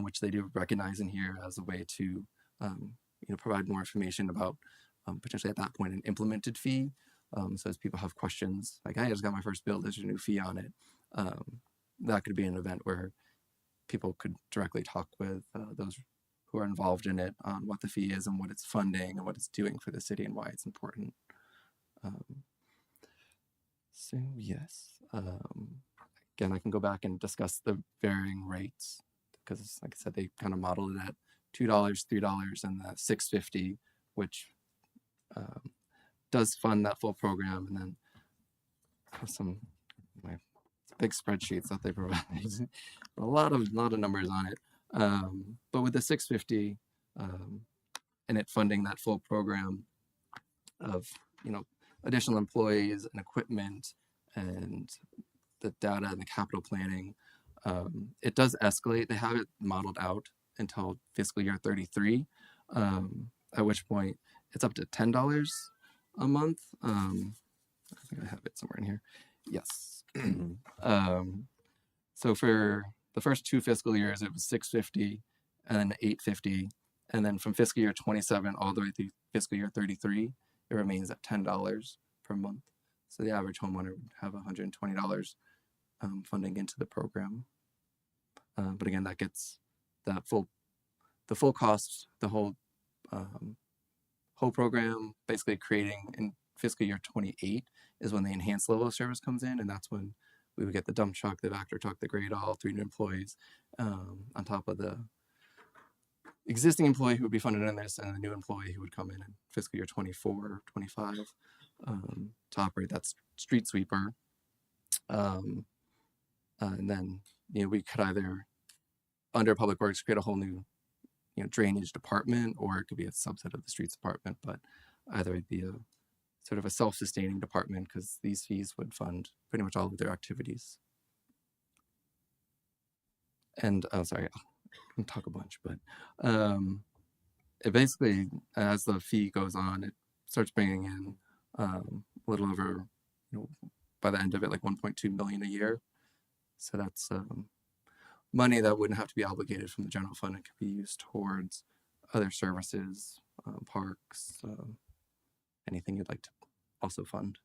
which they do recognize in here as a way to, provide more information about potentially at that point an implemented fee. So as people have questions like, hey, I just got my first bill, there's a new fee on it. That could be an event where people could directly talk with those who are involved in it on what the fee is and what it's funding and what it's doing for the city and why it's important. So yes, again, I can go back and discuss the varying rates because, like I said, they kind of modeled it at $2, $3, and the $6.50, which does fund that full program, and then have some big spreadsheets that they provide. a lot of numbers on it. But with the $6.50 and it funding that full program of additional employees and equipment and the data and the capital planning, it does escalate. They have it modeled out until fiscal year 33, at which point it's up to $10 a month. I think I have it somewhere in here. Yes. So for the first 2 fiscal years, it was $6.50 and then $8.50. And then from fiscal year 27 all the way through fiscal year 33, it remains at $10 per month. So the average homeowner would have $120 funding into the program. But again, that gets the full cost, the whole program, basically creating in fiscal year 28 is when the enhanced level of service comes in, and that's when we would get the dump truck, the Vector truck, the Great All, 3 new employees on top of the existing employee who would be funded in this and the new employee who would come in fiscal year 24 or 25 to operate that street sweeper. And then we could either under Public Works create a whole new drainage department, or it could be a subset of the streets department, but either it'd be a sort of a self-sustaining department because these fees would fund pretty much all of their activities. And sorry, I'll talk a bunch, but it basically, as the fee goes on, it starts bringing in a little over, by the end of it, like 1.2 million a year. So that's money that wouldn't have to be obligated from the general fund. It could be used towards other services, parks, anything you'd like to also fund.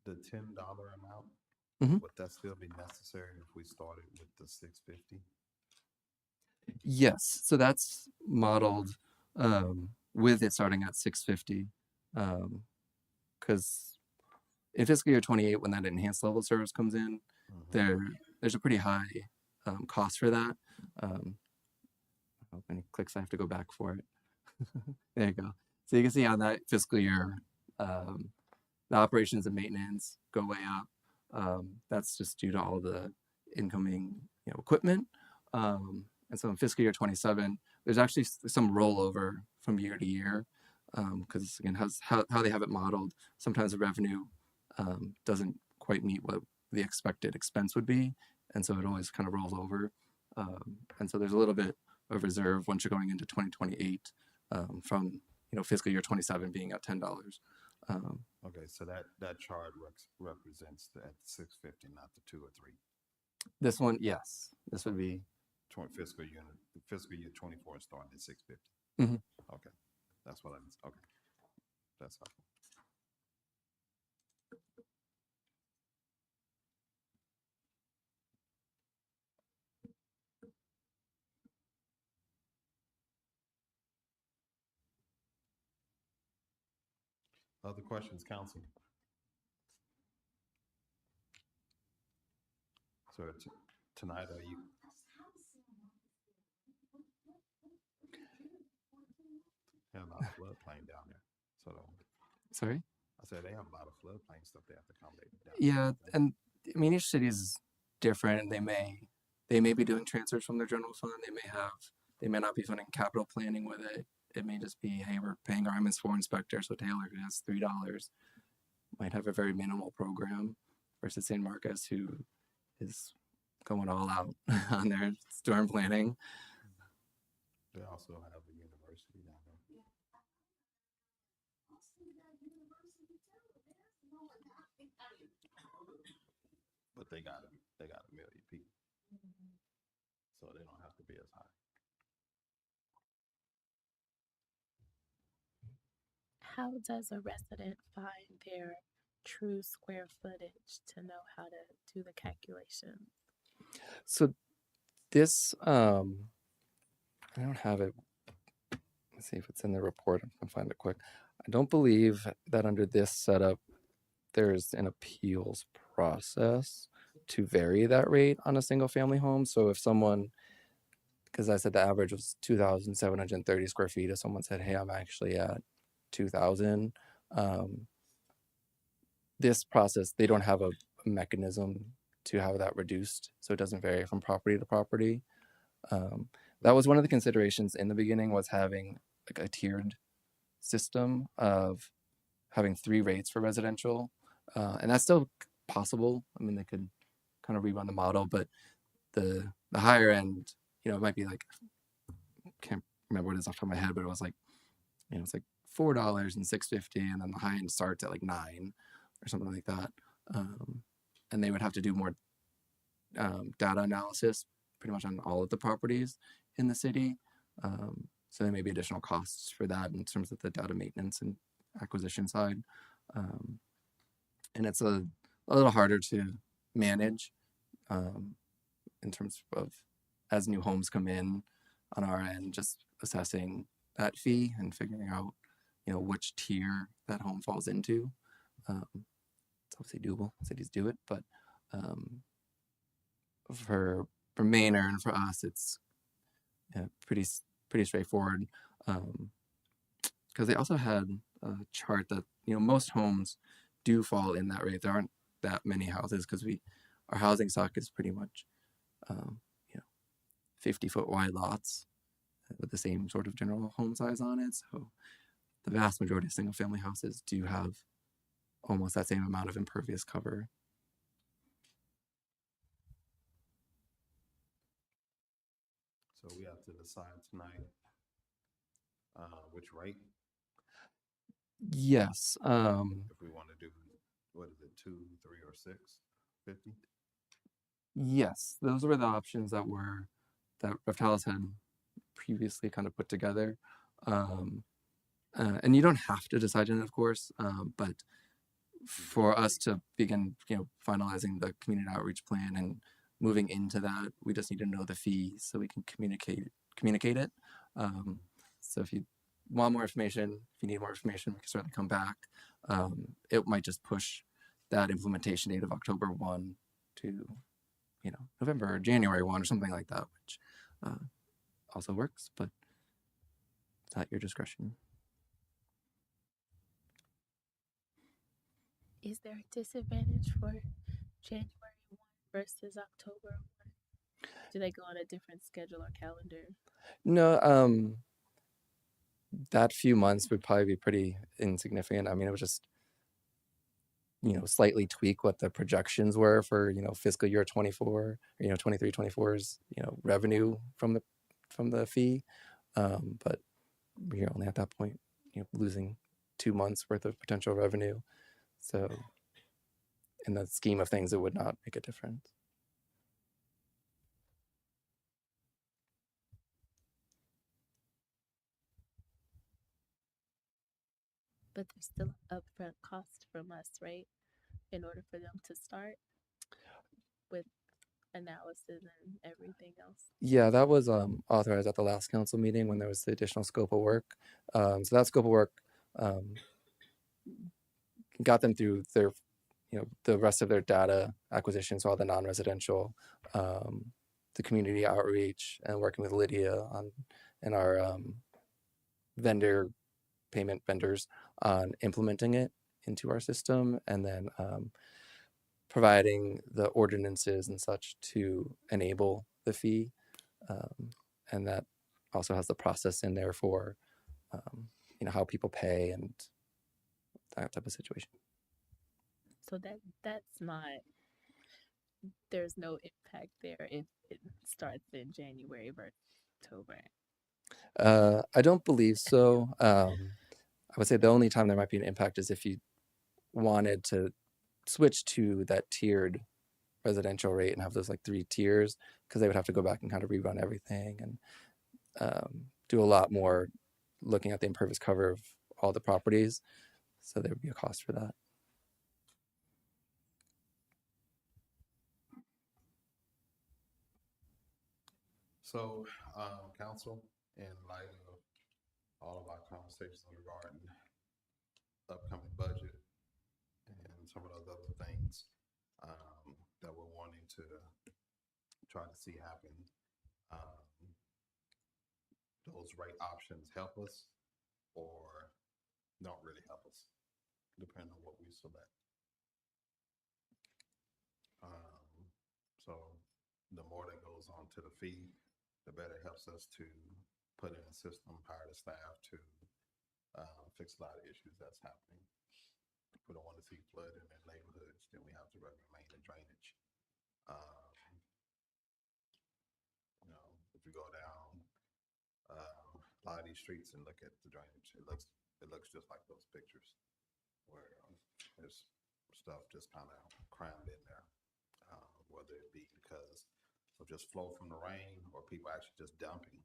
The $10 amount, would that still be necessary if we started with the $6.50? Yes, so that's modeled with it starting at $6.50, because in fiscal year 28, when that enhanced level of service comes in, there's a pretty high cost for that. How many clicks I have to go back for it? There you go. So you can see on that fiscal year, the operations and maintenance go way up. That's just due to all the incoming, equipment. And so in fiscal year 27, there's actually some rollover from year to year, because again, how they have it modeled, sometimes the revenue doesn't quite meet what the expected expense would be, and so it always kind of rolls over. And so there's a little bit of reserve once you're going into 2028, from fiscal year 27 being at $10. Okay, so that chart represents the 650, not the 2 or 3. This one, yes, this would be Fiscal year 24 is starting at 650. Mhm. Okay, that's what I mean. Okay, that's helpful. Other questions, council? So tonight, are you? They have a lot of floodplain down there. So sorry. I said they have a lot of floodplain stuff they have to accommodate. Yeah, and I mean each city is different. They may be doing transfers from their general fund. They may not be funding capital planning with it. It may just be, hey, we're paying our MS4 inspector, so Taylor, who has $3, might have a very minimal program, versus San Marcos, who is going all out on their storm planning. They also have a university down there. But they got a million people, so they don't have to be as high. How does a resident find their true square footage to know how to do the calculation? So this, I don't have it. Let's see if it's in the report. I can find it quick. I don't believe that under this setup, there's an appeals process to vary that rate on a single family home. So if someone, because I said the average was 2,730 square feet, if someone said, hey, I'm actually at 2,000, this process, they don't have a mechanism to have that reduced, so it doesn't vary from property to property. That was one of the considerations in the beginning, was having like a tiered system of having 3 rates for residential, and that's still possible. I mean, they could kind of rerun the model, but the higher end, it might be like, can't remember what it is off the top of my head, but it was like, it's like $4 and $6.50, and then the high end starts at like $9 or something like that. And they would have to do more data analysis pretty much on all of the properties in the city. So there may be additional costs for that in terms of the data maintenance and acquisition side. And it's a little harder to manage in terms of, as new homes come in on our end, just assessing that fee and figuring out, which tier that home falls into. It's obviously doable. Cities do it, but for Manor and for us, it's pretty straightforward. Because they also had a chart that most homes do fall in that rate. There aren't that many houses because our housing stock is pretty much 50-foot wide lots with the same sort of general home size on it. So the vast majority of single family houses do have almost that same amount of impervious cover. So we have to decide tonight which rate. Yes. If we want to do, what is it, 2, 3, or 650? Yes, those were the options that Raftalis had previously kind of put together. And you don't have to decide on it, of course, but for us to begin, finalizing the community outreach plan and moving into that, we just need to know the fees so we can communicate it. So if you want more information, if you need more information, we can certainly come back. It might just push that implementation date of October 1 to, November or January 1 or something like that, which also works, but it's at your discretion. Is there a disadvantage for January 1 versus October 1? Do they go on a different schedule or calendar? No, that few months would probably be pretty insignificant. I mean, it was just, slightly tweak what the projections were for, fiscal year 24, 23, 24's, revenue from the fee. But you're only at that point, losing 2 months worth of potential revenue. So in the scheme of things, it would not make a difference. But there's still upfront cost from us, right? In order for them to start with analysis and everything else. Yeah, that was authorized at the last council meeting when there was the additional scope of work. So that scope of work got them through their, the rest of their data acquisition, so all the non-residential, the community outreach, and working with Lydia and our payment vendors on implementing it into our system, and then providing the ordinances and such to enable the fee. And that also has the process in there for, how people pay and that type of situation. So that's not, there's no impact there if it starts in January or October. I don't believe so. I would say the only time there might be an impact is if you wanted to switch to that tiered residential rate and have those like 3 tiers, because they would have to go back and kind of rerun everything and do a lot more looking at the impervious cover of all the properties. So there would be a cost for that. So, council, in light of all of our conversations regarding upcoming budget and some of those other things that we're wanting to try to see happen, those rate options help us or don't really help us, depending on what we select. So the more that goes on to the fee, the better it helps us to put in a system, hire the staff to fix a lot of issues that's happening. If we don't want to see flooding in neighborhoods, then we have to remain the drainage. If you go down a lot of these streets and look at the drainage, it looks just like those pictures where there's stuff just kind of crammed in there, whether it be because of just flow from the rain or people actually just dumping,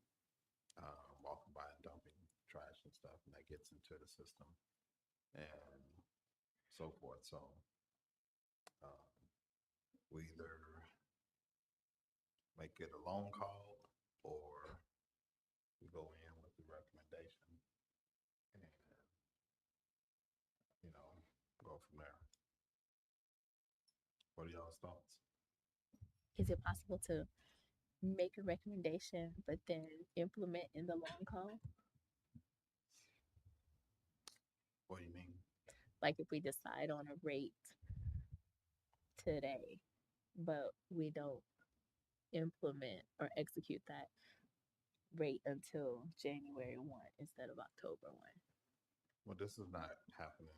walking by and dumping trash and stuff, and that gets into the system and so forth. So we either make it a loan call or we go in with the recommendation and go from there. What are y'all's thoughts? Is it possible to make a recommendation but then implement in the long call? What do you mean? Like if we decide on a rate today, but we don't implement or execute that rate until January 1 instead of October 1. Well, this is not happening.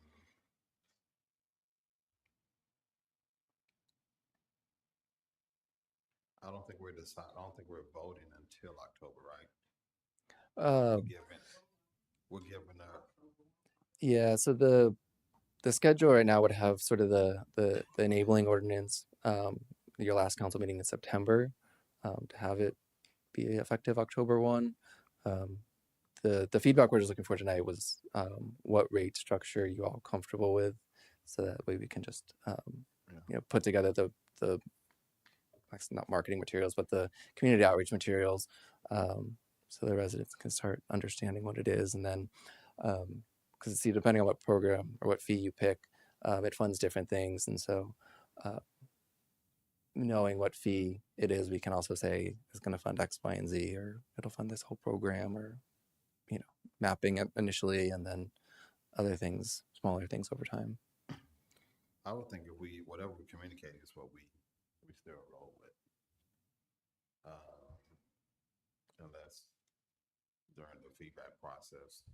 I don't think we're voting until October, right? We're giving up. Yeah, so the schedule right now would have sort of the enabling ordinance, your last council meeting in September, to have it be effective October 1. The feedback we're just looking for tonight was what rate structure you all comfortable with, so that way we can just put together the not marketing materials, but the community outreach materials, so the residents can start understanding what it is. And then, because depending on what program or what fee you pick, it funds different things. And so knowing what fee it is, we can also say it's going to fund X, Y, and Z, or it'll fund this whole program, or, mapping it initially and then other things, smaller things over time. I would think if whatever we communicate is what we we still roll with. Unless during the feedback process,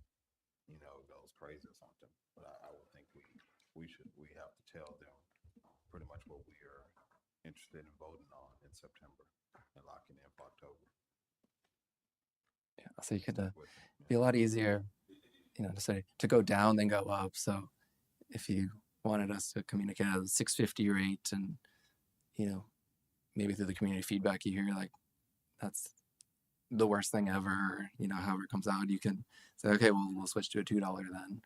goes crazy or something. But I would think we have to tell them pretty much what we are interested in voting on in September and locking in for October. Yeah, so you could With, be a lot easier, to say to go down than go up. So if you wanted us to communicate at a 650 rate, and maybe through the community feedback you hear like that's the worst thing ever, however it comes out, you can say, okay, well, we'll switch to a $2 then.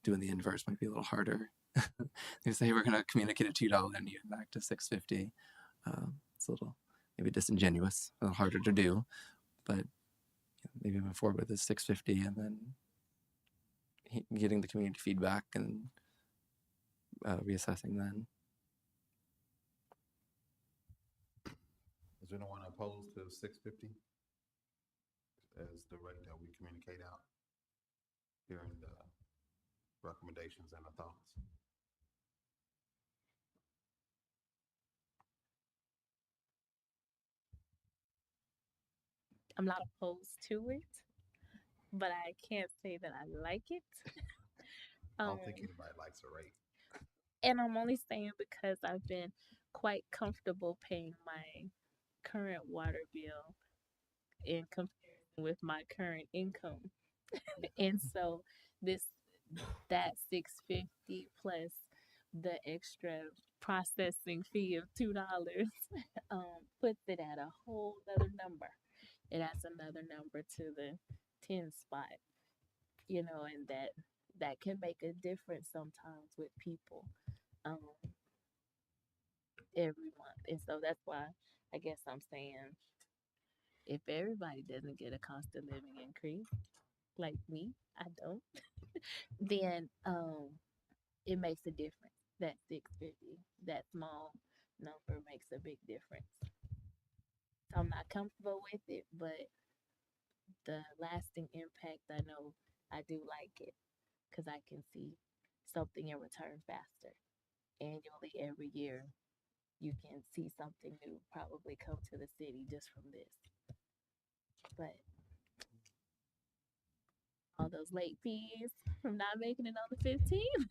Doing the inverse might be a little harder. You say we're going to communicate a $2 and you get back to 650. It's a little maybe disingenuous, a little harder to do, but maybe move forward with this 650 and then getting the community feedback and reassessing then. is anyone opposed to 650 as the rate that we communicate out? Hearing the recommendations and the thoughts. I'm not opposed to it, but I can't say that I like it. I don't think anybody likes a rate. And I'm only saying because I've been quite comfortable paying my current water bill in comparison with my current income. And so that 650 plus the extra processing fee of $2 puts it at a whole other number. It adds another number to the 10 spot, and that can make a difference sometimes with people every month. And so that's why I guess I'm saying if everybody doesn't get a cost of living increase, like me, I don't, then it makes a difference. That 650, that small number makes a big difference. So I'm not comfortable with it, but the lasting impact, I know I do like it because I can see something in return faster. Annually, every year, you can see something new probably come to the city just from this. But all those late fees from not making it on the 15th,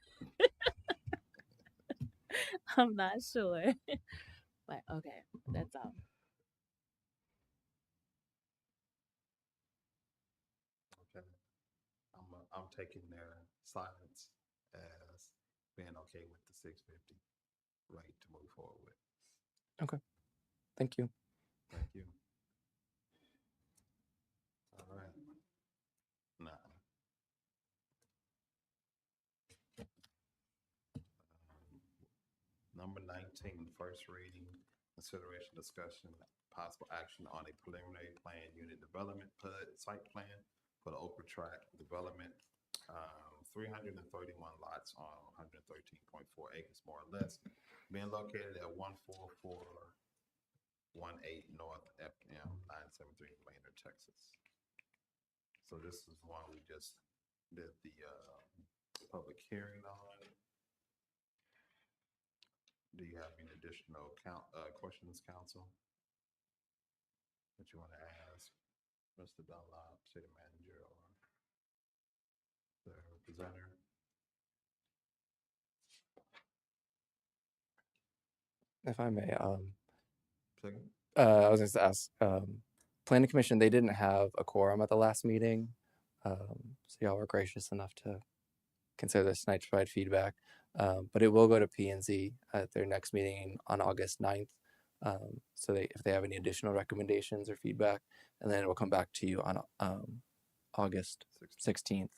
I'm not sure. But okay, that's all. Okay. I'm taking their silence as being okay with the 650 rate to move forward with. Okay. Thank you. Thank you. All right. Now, number 19, first reading, consideration, discussion, possible action on a preliminary plan unit development PUD site plan for the Oprah Track development, 331 lots on 113.4 acres, more or less, being located at 14418 North FM 973 Maynard, Texas. So this is one we just did the public hearing on. Do you have any additional questions, council, that you want to ask Mr. Dunlop, city manager, or the presenter? If I may, Second. I was going to ask, Planning Commission, they didn't have a quorum at the last meeting. So y'all were gracious enough to consider this tonight to provide feedback. But it will go to P&Z at their next meeting on August 9th. So if they have any additional recommendations or feedback, and then it will come back to you on August 16th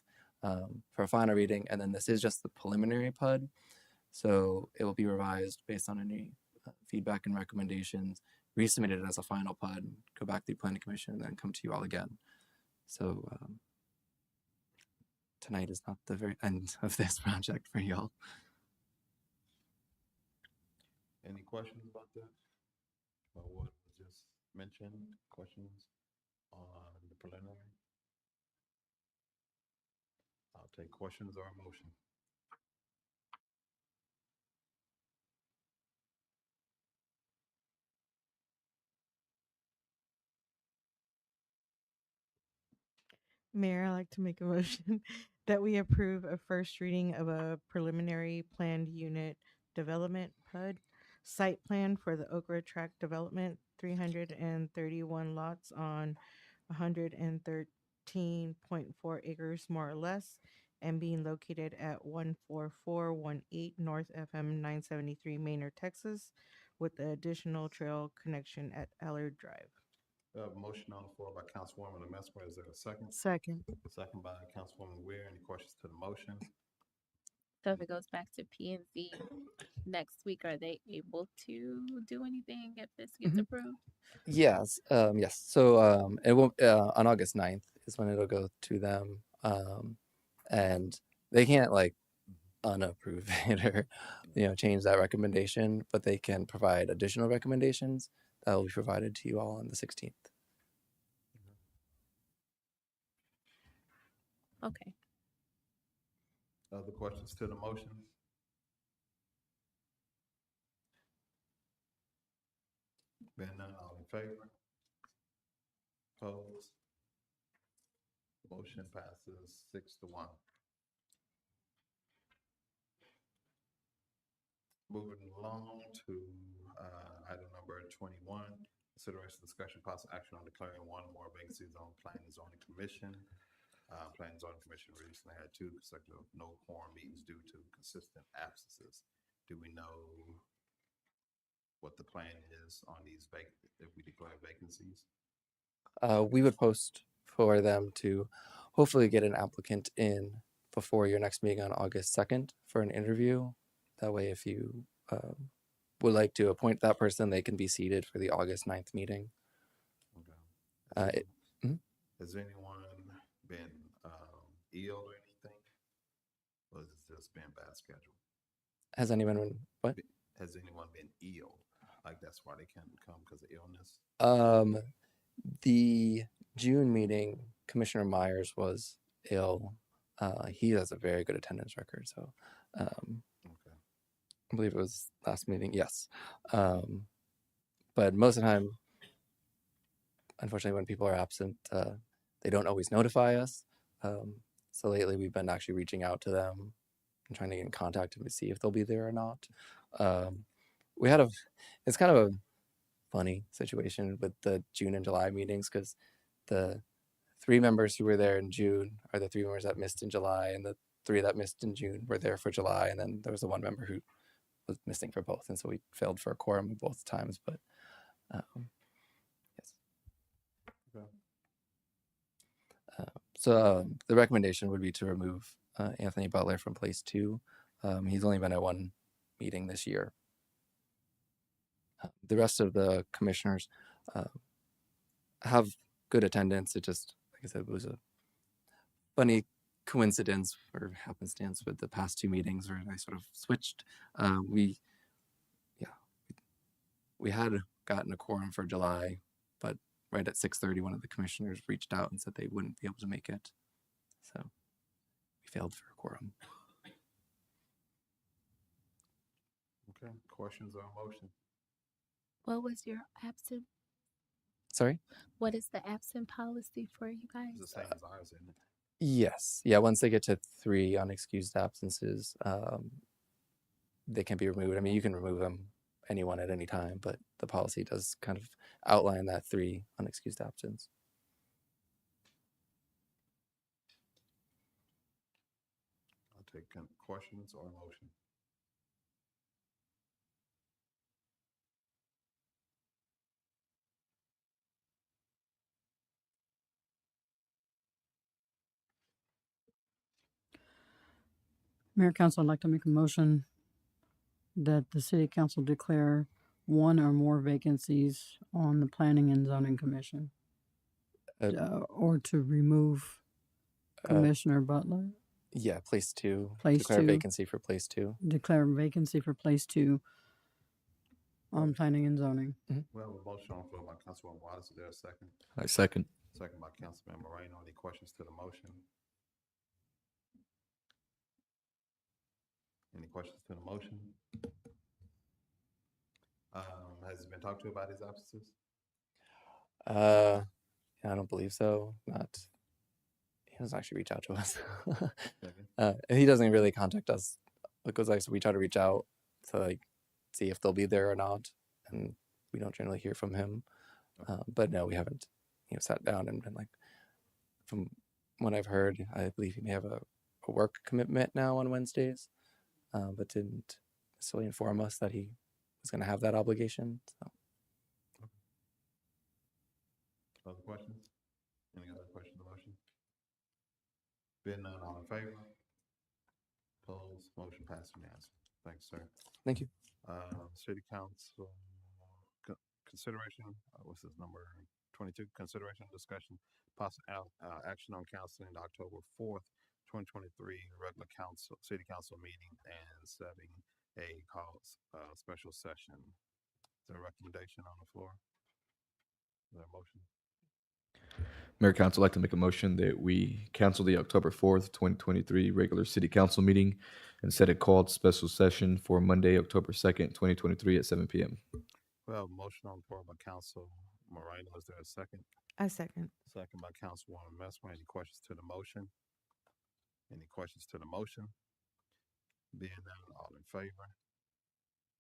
for a final reading. And then this is just the preliminary PUD. So it will be revised based on any feedback and recommendations, resubmitted as a final PUD, go back to the Planning Commission, and then come to you all again. So tonight is not the very end of this project for y'all. Any questions about that? Or what was just mentioned? Questions on the preliminary? I'll take questions or a motion. Mayor, I'd like to make a motion that we approve a first reading of a preliminary planned unit development PUD site plan for the Okra Tract Development, 331 lots on 113.4 acres more or less, and being located at 14418 North FM 973 Maynard, Texas, with the additional trail connection at Allard Drive. We have a motion on the floor by Councilwoman Amesquer. Is there a second? Second. Second by Councilwoman Weir. Any questions to the motion? So if it goes back to P and Z next week, are they able to do anything if this gets approved? Yes, yes. So it will on August 9th is when it'll go to them, and they can't like unapprove it or change that recommendation, but they can provide additional recommendations that will be provided to you all on the 16th. Okay. Other questions to the motion? Being none, all in favor? Opposed? Motion passes 6-1. Moving along to item number 21, consideration, discussion, possible action on declaring one or more vacancies on Planning and Zoning Commission. Planning and Zoning Commission recently had 2 consecutive no quorum meetings due to consistent absences. Do we know what the plan is on these if we declare vacancies? We would post for them to hopefully get an applicant in before your next meeting on August 2nd for an interview. That way, if you would like to appoint that person, they can be seated for the August 9th meeting. Okay. Has anyone been ill or anything? Or has it just been bad schedule? Has anyone been what? Has anyone been ill? Like that's why they can't come because of illness? The June meeting, Commissioner Myers was ill. He has a very good attendance record, so I believe it was last meeting. Yes. But most of the time, unfortunately, when people are absent, they don't always notify us. So lately we've been actually reaching out to them and trying to get in contact to see if they'll be there or not. It's kind of a funny situation with the June and July meetings because the 3 members who were there in June are the 3 members that missed in July, and the 3 that missed in June were there for July, and then there was the 1 member who was missing for both, and so we failed for a quorum both times. But yes. Okay. So the recommendation would be to remove Anthony Butler from place 2. He's only been at 1 meeting this year. The rest of the commissioners have good attendance. It just, like I said, was a funny coincidence or happenstance with the past 2 meetings where I sort of switched. We had gotten a quorum for July, but right at 6:30, one of the commissioners reached out and said they wouldn't be able to make it. So we failed for a quorum. Okay. Questions or motion? What was your absent? Sorry? What is the absent policy for you guys? It's the same as ours, isn't it? Yes. Yeah. Once they get to 3 unexcused absences, they can be removed. I mean, you can remove them, anyone at any time, but the policy does kind of outline that 3 unexcused absence. I'll take questions or motion. Mayor Council, I'd like to make a motion that the City Council declare 1 or more vacancies on the Planning and Zoning Commission, or to remove Commissioner Butler. Yeah, place 2. Place Declare 2. vacancy for place 2. Declare vacancy for place 2 on Planning and Zoning. We have a motion on the floor by Councilwoman Waters. Is there a second? I second. Second by Councilman Moreno. Any questions to the motion? Any questions to the motion? Has it been talked to about his absences? I don't believe so. Not doesn't actually reach out to us. Okay. And he doesn't really contact us because like so we try to reach out to like see if they'll be there or not, and we don't generally hear from him. But no, we haven't sat down and been like, from what I've heard, I believe he may have a work commitment now on Wednesdays, but didn't necessarily inform us that he was going to have that obligation. So. Other questions? Any other question or motion? Being none, all in favor? Opposed? Motion passed unanimously. Thanks, sir. Thank you. City Council consideration. What's this number? 22. Consideration and discussion possible action on canceling October 4th, 2023 regular city council meeting and setting a special session. Is there a recommendation on the floor? Is there a motion? Mayor Council, I'd like to make a motion that we cancel the October 4th, 2023 regular city council meeting and set a called special session for Monday, October 2nd, 2023 at 7 p.m. We have a motion on the floor by Council Moreno. Is there a second? I second. Second by Councilwoman Messmer. Any questions to the motion? Any questions to the motion? Being none, all in favor?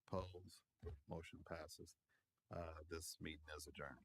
Opposed? Motion passes. This meeting is adjourned.